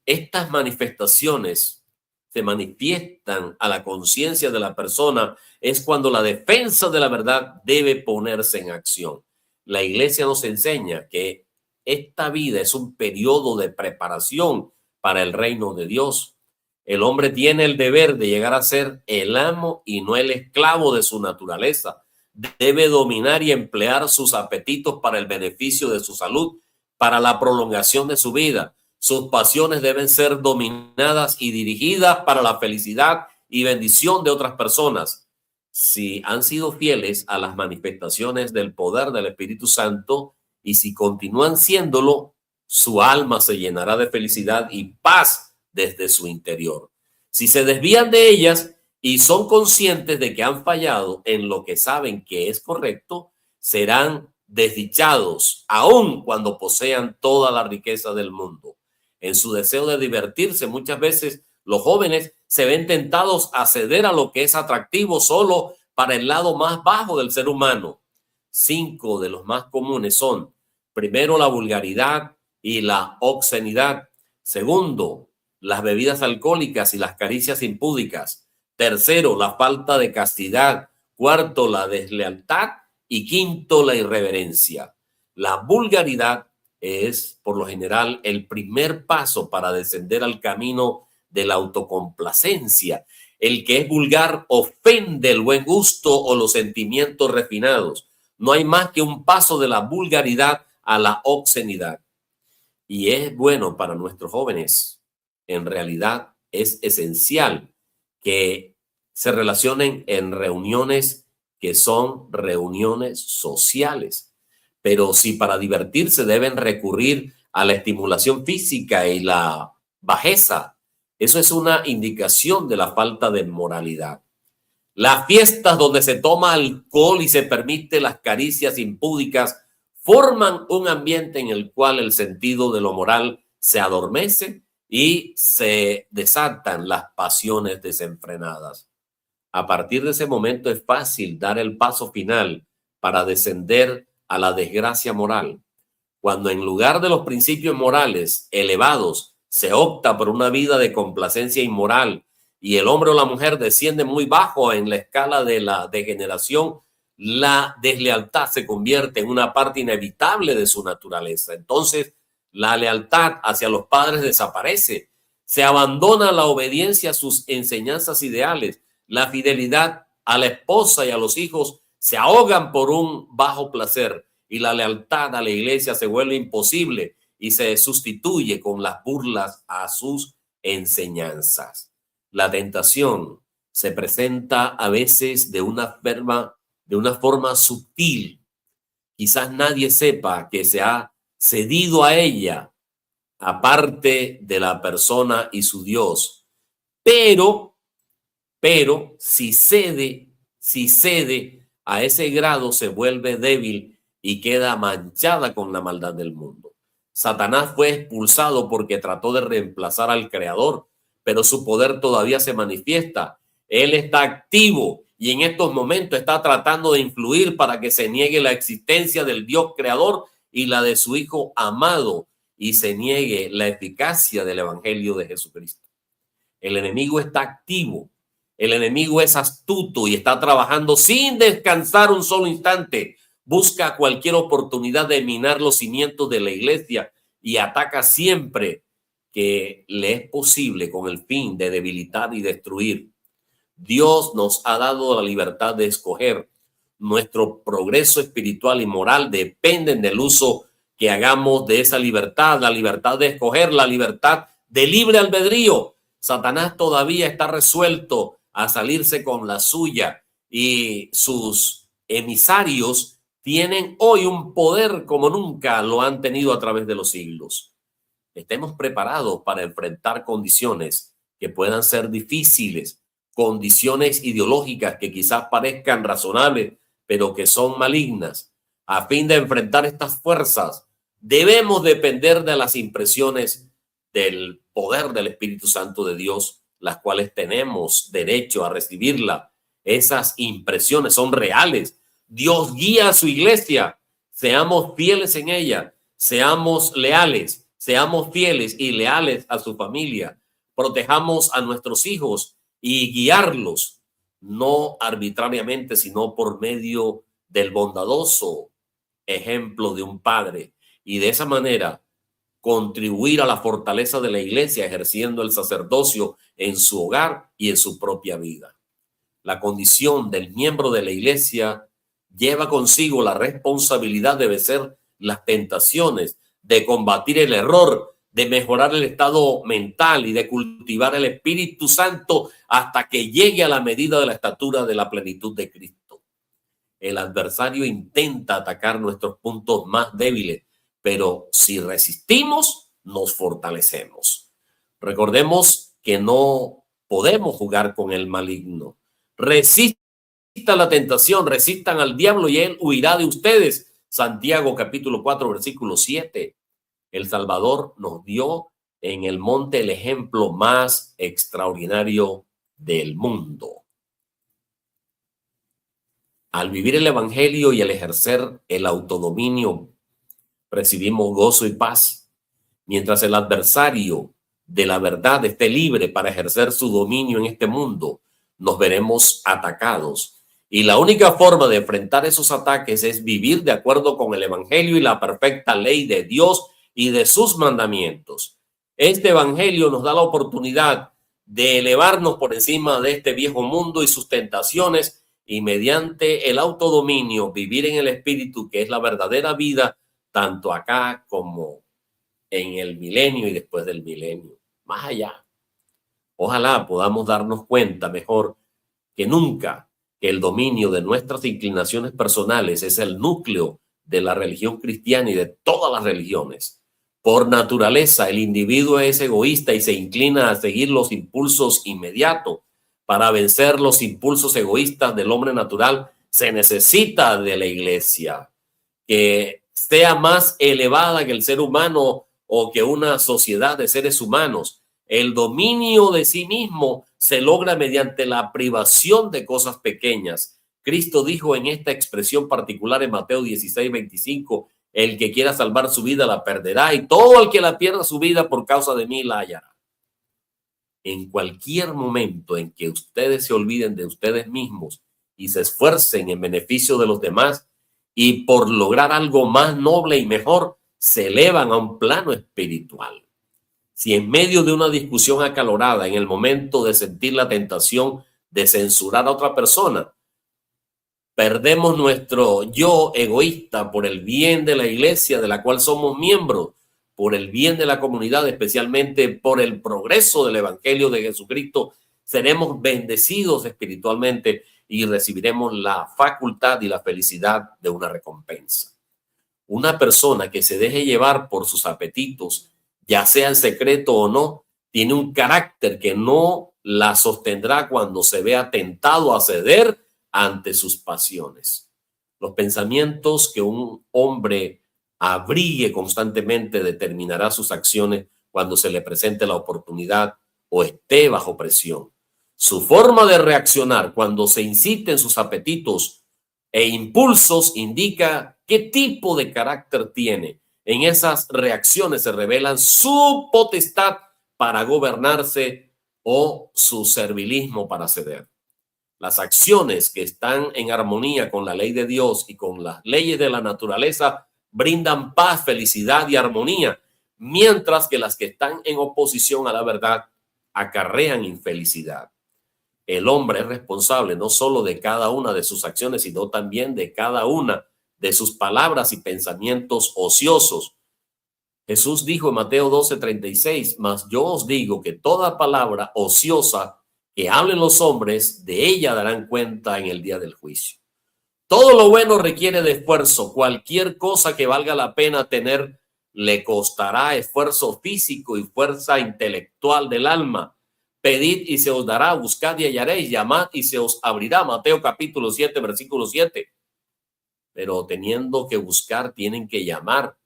estas manifestaciones se manifiestan a la conciencia de la persona, es cuando la defensa de la verdad debe ponerse en acción. La iglesia nos enseña que esta vida es un periodo de preparación para el reino de Dios. El hombre tiene el deber de llegar a ser el amo y no el esclavo de su naturaleza. Debe dominar y emplear sus apetitos para el beneficio de su salud, para la prolongación de su vida. Sus pasiones deben ser dominadas y dirigidas para la felicidad y bendición de otras personas. Si han sido fieles a las manifestaciones del poder del Espíritu Santo y si continúan siéndolo, su alma se llenará de felicidad y paz desde su interior. Si se desvían de ellas y son conscientes de que han fallado en lo que saben que es correcto, serán desdichados, aun cuando posean toda la riqueza del mundo. En su deseo de divertirse, muchas veces los jóvenes se ven tentados a ceder a lo que es atractivo solo para el lado más bajo del ser humano. 5 de los más comunes son: primero, la vulgaridad y la obscenidad; segundo, las bebidas alcohólicas y las caricias impúdicas; tercero, la falta de castidad; cuarto, la deslealtad; y quinto, la irreverencia. La vulgaridad es, por lo general, el primer paso para descender al camino de la autocomplacencia. El que es vulgar ofende el buen gusto o los sentimientos refinados. No hay más que un paso de la vulgaridad a la obscenidad. Y es bueno para nuestros jóvenes. En realidad es esencial que se relacionen en reuniones que son reuniones sociales. Pero si para divertirse deben recurrir a la estimulación física y la bajeza, eso es una indicación de la falta de moralidad. Las fiestas donde se toma alcohol y se permite las caricias impúdicas forman un ambiente en el cual el sentido de lo moral se adormece y se desatan las pasiones desenfrenadas. A partir de ese momento es fácil dar el paso final para descender a la desgracia moral. Cuando en lugar de los principios morales elevados se opta por una vida de complacencia inmoral y el hombre o la mujer desciende muy bajo en la escala de la degeneración, la deslealtad se convierte en una parte inevitable de su naturaleza. Entonces, la lealtad hacia los padres desaparece. Se abandona la obediencia a sus enseñanzas ideales. La fidelidad a la esposa y a los hijos se ahogan por un bajo placer, y la lealtad a la iglesia se vuelve imposible y se sustituye con las burlas a sus enseñanzas. La tentación se presenta a veces de una forma sutil. Quizás nadie sepa que se ha cedido a ella, aparte de la persona y su Dios. Pero si cede a ese grado, se vuelve débil y queda manchada con la maldad del mundo. Satanás fue expulsado porque trató de reemplazar al Creador, pero su poder todavía se manifiesta. Él está activo y en estos momentos está tratando de influir para que se niegue la existencia del Dios Creador y la de su Hijo amado, y se niegue la eficacia del Evangelio de Jesucristo. El enemigo está activo. El enemigo es astuto y está trabajando sin descansar un solo instante. Busca cualquier oportunidad de minar los cimientos de la iglesia y ataca siempre que le es posible con el fin de debilitar y destruir. Dios nos ha dado la libertad de escoger. Nuestro progreso espiritual y moral dependen del uso que hagamos de esa libertad, la libertad de escoger, la libertad de libre albedrío. Satanás todavía está resuelto a salirse con la suya, y sus emisarios tienen hoy un poder como nunca lo han tenido a través de los siglos. Estemos preparados para enfrentar condiciones que puedan ser difíciles, condiciones ideológicas que quizás parezcan razonables, pero que son malignas. A fin de enfrentar estas fuerzas, debemos depender de las impresiones del poder del Espíritu Santo de Dios, las cuales tenemos derecho a recibirla. Esas impresiones son reales. Dios guía a su iglesia. Seamos fieles en ella. Seamos leales. Seamos fieles y leales a su familia. Protejamos a nuestros hijos y guiarlos, no arbitrariamente, sino por medio del bondadoso ejemplo de un padre. Y de esa manera contribuir a la fortaleza de la iglesia, ejerciendo el sacerdocio en su hogar y en su propia vida. La condición del miembro de la iglesia lleva consigo la responsabilidad de vencer las tentaciones, de combatir el error, de mejorar el estado mental y de cultivar el Espíritu Santo hasta que llegue a la medida de la estatura de la plenitud de Cristo. El adversario intenta atacar nuestros puntos más débiles, pero si resistimos, nos fortalecemos. Recordemos que no podemos jugar con el maligno. Resistan la tentación, resistan al diablo y él huirá de ustedes. Santiago capítulo 4, versículo 7. El Salvador nos dio en el monte el ejemplo más extraordinario del mundo. Al vivir el evangelio y al ejercer el autodominio, recibimos gozo y paz. Mientras el adversario de la verdad esté libre para ejercer su dominio en este mundo, nos veremos atacados. Y la única forma de enfrentar esos ataques es vivir de acuerdo con el evangelio y la perfecta ley de Dios y de sus mandamientos. Este evangelio nos da la oportunidad de elevarnos por encima de este viejo mundo y sus tentaciones, y mediante el autodominio vivir en el espíritu, que es la verdadera vida, tanto acá como en el milenio y después del milenio, más allá. Ojalá podamos darnos cuenta mejor que nunca que el dominio de nuestras inclinaciones personales es el núcleo de la religión cristiana y de todas las religiones. Por naturaleza, el individuo es egoísta y se inclina a seguir los impulsos inmediatos. Para vencer los impulsos egoístas del hombre natural, se necesita de la iglesia, que sea más elevada que el ser humano o que una sociedad de seres humanos. El dominio de sí mismo se logra mediante la privación de cosas pequeñas. Cristo dijo en esta expresión particular en Mateo 16:25, el que quiera salvar su vida la perderá, y todo el que la pierda su vida por causa de mí la hallará. En cualquier momento en que ustedes se olviden de ustedes mismos y se esfuercen en beneficio de los demás y por lograr algo más noble y mejor, se elevan a un plano espiritual. Si en medio de una discusión acalorada, en el momento de sentir la tentación de censurar a otra persona, perdemos nuestro yo egoísta por el bien de la iglesia de la cual somos miembros, por el bien de la comunidad, especialmente por el progreso del evangelio de Jesucristo, seremos bendecidos espiritualmente y recibiremos la facultad y la felicidad de una recompensa. Una persona que se deje llevar por sus apetitos, ya sea en secreto o no, tiene un carácter que no la sostendrá cuando se vea tentado a ceder ante sus pasiones. Los pensamientos que un hombre abrigue constantemente determinará sus acciones cuando se le presente la oportunidad o esté bajo presión. Su forma de reaccionar cuando se inciten sus apetitos e impulsos indica qué tipo de carácter tiene. En esas reacciones se revelan su potestad para gobernarse o su servilismo para ceder. Las acciones que están en armonía con la ley de Dios y con las leyes de la naturaleza brindan paz, felicidad y armonía, mientras que las que están en oposición a la verdad acarrean infelicidad. El hombre es responsable no solo de cada una de sus acciones, sino también de cada una de sus palabras y pensamientos ociosos. Jesús dijo en Mateo 12:36, mas yo os digo que toda palabra ociosa que hablen los hombres, de ella darán cuenta en el día del juicio. Todo lo bueno requiere de esfuerzo. Cualquier cosa que valga la pena tener le costará esfuerzo físico y fuerza intelectual del alma. Pedid y se os dará, buscad y hallaréis, llamad y se os abrirá. Mateo capítulo 7, versículo 7. Pero teniendo que buscar, tienen que llamar.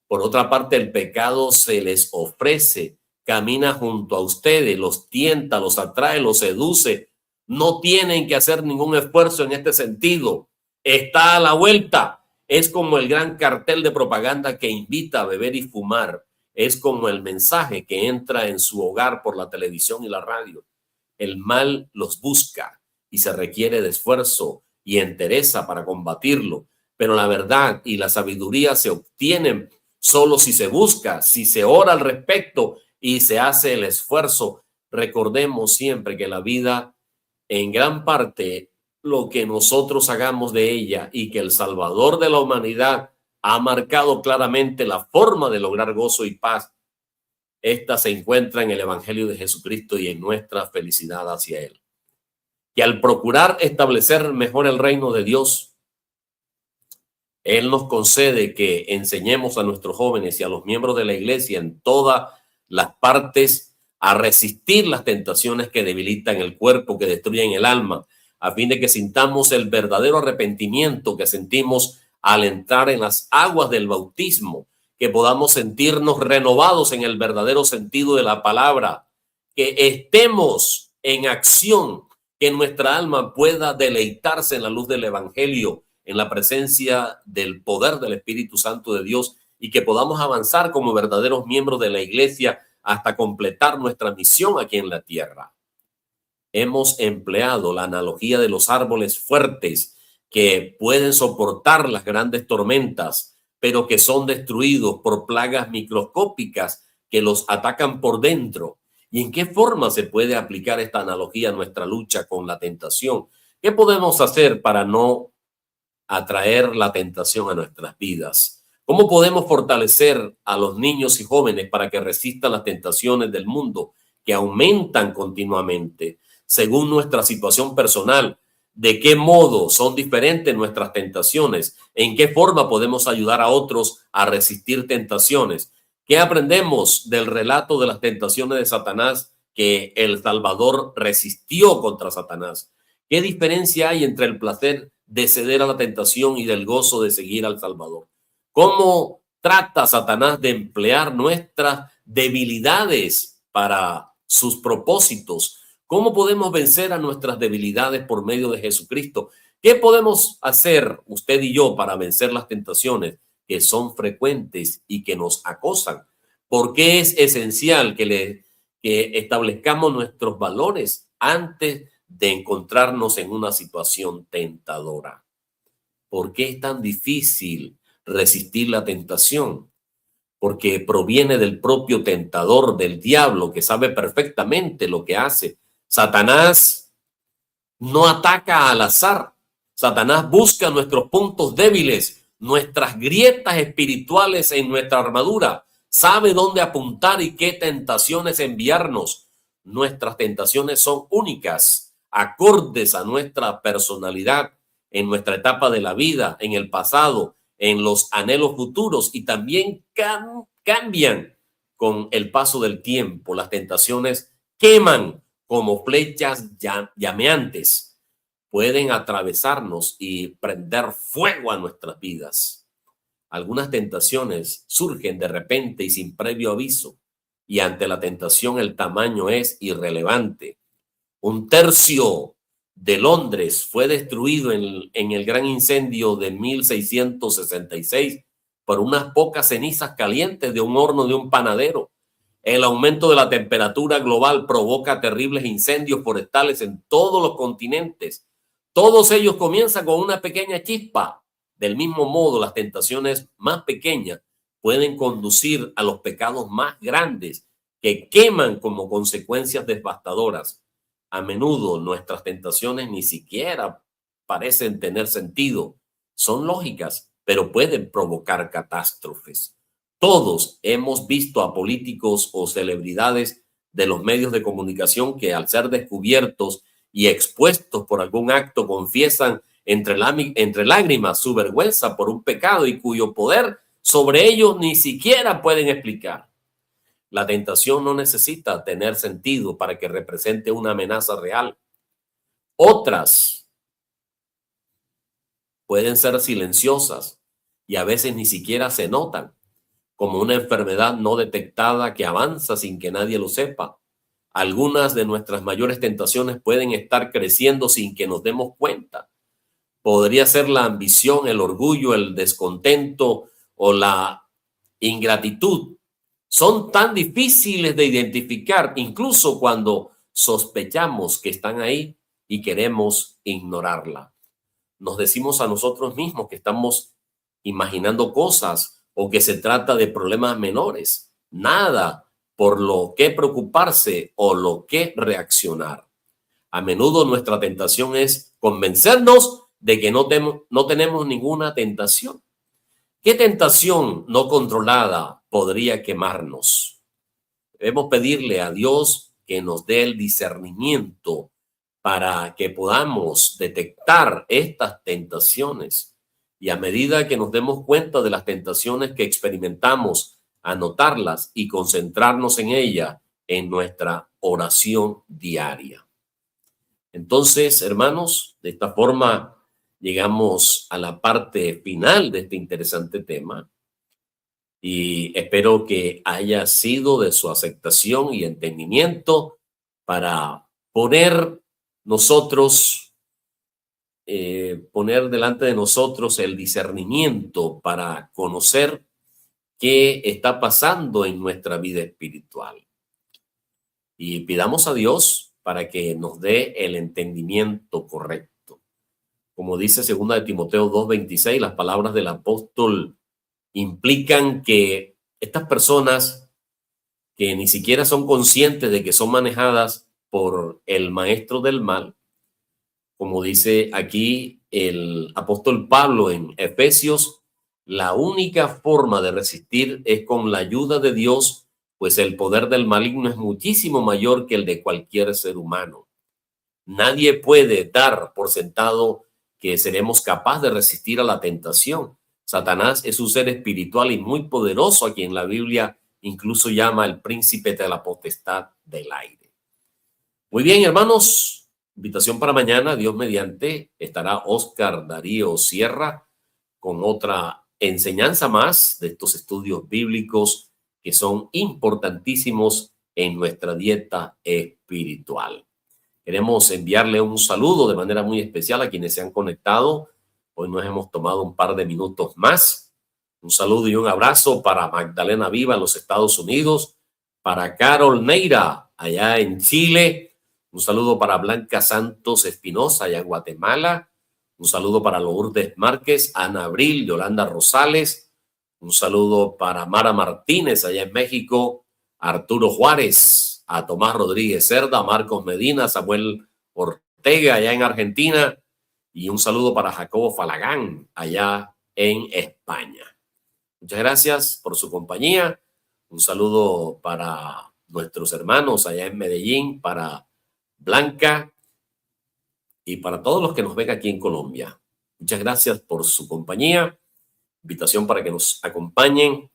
Por otra parte, el pecado se les ofrece, camina junto a ustedes, los tienta, los atrae, los seduce. No tienen que hacer ningún esfuerzo en este sentido. Está a la vuelta. Es como el gran cartel de propaganda que invita a beber y fumar. Es como el mensaje que entra en su hogar por la televisión y la radio. El mal los busca y se requiere de esfuerzo y entereza para combatirlo. Pero la verdad y la sabiduría se obtienen solo si se busca, si se ora al respecto y se hace el esfuerzo. Recordemos siempre que la vida, en gran parte, lo que nosotros hagamos de ella, y que el Salvador de la humanidad ha marcado claramente la forma de lograr gozo y paz. Esta se encuentra en el Evangelio de Jesucristo y en nuestra felicidad hacia Él. Y al procurar establecer mejor el reino de Dios, Él nos concede que enseñemos a nuestros jóvenes y a los miembros de la iglesia en todas las partes a resistir las tentaciones que debilitan el cuerpo, que destruyen el alma, a fin de que sintamos el verdadero arrepentimiento que sentimos al entrar en las aguas del bautismo, que podamos sentirnos renovados en el verdadero sentido de la palabra, que estemos en acción, que nuestra alma pueda deleitarse en la luz del evangelio, en la presencia del poder del Espíritu Santo de Dios, y que podamos avanzar como verdaderos miembros de la iglesia hasta completar nuestra misión aquí en la tierra. Hemos empleado la analogía de los árboles fuertes que pueden soportar las grandes tormentas, pero que son destruidos por plagas microscópicas que los atacan por dentro. ¿Y en qué forma se puede aplicar esta analogía a nuestra lucha con la tentación? ¿Qué podemos hacer para no atraer la tentación a nuestras vidas? ¿Cómo podemos fortalecer a los niños y jóvenes para que resistan las tentaciones del mundo que aumentan continuamente según nuestra situación personal? ¿De qué modo son diferentes nuestras tentaciones? ¿En qué forma podemos ayudar a otros a resistir tentaciones? ¿Qué aprendemos del relato de las tentaciones de Satanás, que el Salvador resistió contra Satanás? ¿Qué diferencia hay entre el placer de ceder a la tentación y del gozo de seguir al Salvador? ¿Cómo trata Satanás de emplear nuestras debilidades para sus propósitos? ¿Cómo podemos vencer a nuestras debilidades por medio de Jesucristo? ¿Qué podemos hacer usted y yo para vencer las tentaciones que son frecuentes y que nos acosan? ¿Por qué es esencial que establezcamos nuestros valores antes de encontrarnos en una situación tentadora. ¿Por qué es tan difícil resistir la tentación? Porque proviene del propio tentador, del diablo, que sabe perfectamente lo que hace. Satanás no ataca al azar. Satanás busca nuestros puntos débiles, nuestras grietas espirituales en nuestra armadura. Sabe dónde apuntar y qué tentaciones enviarnos. Nuestras tentaciones son únicas, acordes a nuestra personalidad, en nuestra etapa de la vida, en el pasado, en los anhelos futuros, y también cambian con el paso del tiempo. Las tentaciones queman como flechas llameantes, pueden atravesarnos y prender fuego a nuestras vidas. Algunas tentaciones surgen de repente y sin previo aviso, y ante la tentación el tamaño es irrelevante. 1/3 de Londres fue destruido en el gran incendio de 1666 por unas pocas cenizas calientes de un horno de un panadero. El aumento de la temperatura global provoca terribles incendios forestales en todos los continentes. Todos ellos comienzan con una pequeña chispa. Del mismo modo, las tentaciones más pequeñas pueden conducir a los pecados más grandes que queman como consecuencias devastadoras. A menudo nuestras tentaciones ni siquiera parecen tener sentido. Son lógicas, pero pueden provocar catástrofes. Todos hemos visto a políticos o celebridades de los medios de comunicación que, al ser descubiertos y expuestos por algún acto, confiesan entre lágrimas su vergüenza por un pecado y cuyo poder sobre ellos ni siquiera pueden explicar. La tentación no necesita tener sentido para que represente una amenaza real. Otras pueden ser silenciosas y a veces ni siquiera se notan, como una enfermedad no detectada que avanza sin que nadie lo sepa. Algunas de nuestras mayores tentaciones pueden estar creciendo sin que nos demos cuenta. Podría ser la ambición, el orgullo, el descontento o la ingratitud. Son tan difíciles de identificar, incluso cuando sospechamos que están ahí y queremos ignorarla. Nos decimos a nosotros mismos que estamos imaginando cosas o que se trata de problemas menores. Nada por lo que preocuparse o lo que reaccionar. A menudo nuestra tentación es convencernos de que no tenemos ninguna tentación. ¿Qué tentación no controlada podría quemarnos? Debemos pedirle a Dios que nos dé el discernimiento para que podamos detectar estas tentaciones, y a medida que nos demos cuenta de las tentaciones que experimentamos, anotarlas y concentrarnos en ellas en nuestra oración diaria. Entonces, hermanos, de esta forma llegamos a la parte final de este interesante tema y espero que haya sido de su aceptación y entendimiento para poner delante de nosotros el discernimiento para conocer qué está pasando en nuestra vida espiritual. Y pidamos a Dios para que nos dé el entendimiento correcto. Como dice 2 de Timoteo 2:26, las palabras del apóstol implican que estas personas que ni siquiera son conscientes de que son manejadas por el maestro del mal, como dice aquí el apóstol Pablo en Efesios, la única forma de resistir es con la ayuda de Dios, pues el poder del maligno es muchísimo mayor que el de cualquier ser humano. Nadie puede dar por sentado que seremos capaces de resistir a la tentación. Satanás es un ser espiritual y muy poderoso, a quien la Biblia incluso llama el príncipe de la potestad del aire. Muy bien, hermanos, invitación para mañana, Dios mediante, estará Oscar Darío Sierra con otra enseñanza más de estos estudios bíblicos que son importantísimos en nuestra dieta espiritual. Queremos enviarle un saludo de manera muy especial a quienes se han conectado. Hoy nos hemos tomado un par de minutos más. Un saludo y un abrazo para Magdalena Viva en los Estados Unidos, para Carol Neira allá en Chile. Un saludo para Blanca Santos Espinosa, allá en Guatemala. Un saludo para Lourdes Márquez, Ana Abril, Yolanda Rosales. Un saludo para Mara Martínez, allá en México. Arturo Juárez, a Tomás Rodríguez Cerda, Marcos Medina, Samuel Ortega, allá en Argentina. Y un saludo para Jacobo Falagán, allá en España. Muchas gracias por su compañía. Un saludo para nuestros hermanos allá en Medellín, para Blanca y para todos los que nos ven aquí en Colombia. Muchas gracias por su compañía. Invitación para que nos acompañen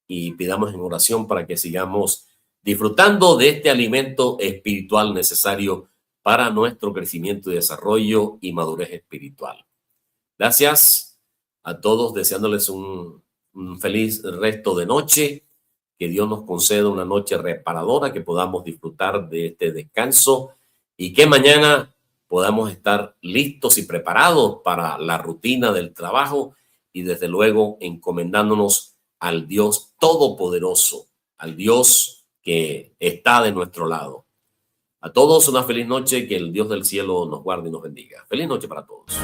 y pidamos en oración para que sigamos disfrutando de este alimento espiritual necesario para nuestro crecimiento y desarrollo y madurez espiritual. Gracias a todos, deseándoles un feliz resto de noche. Que Dios nos conceda una noche reparadora, que podamos disfrutar de este descanso y que mañana podamos estar listos y preparados para la rutina del trabajo y desde luego encomendándonos al Dios Todopoderoso, al Dios que está de nuestro lado. A todos una feliz noche, que el Dios del cielo nos guarde y nos bendiga. Feliz noche para todos.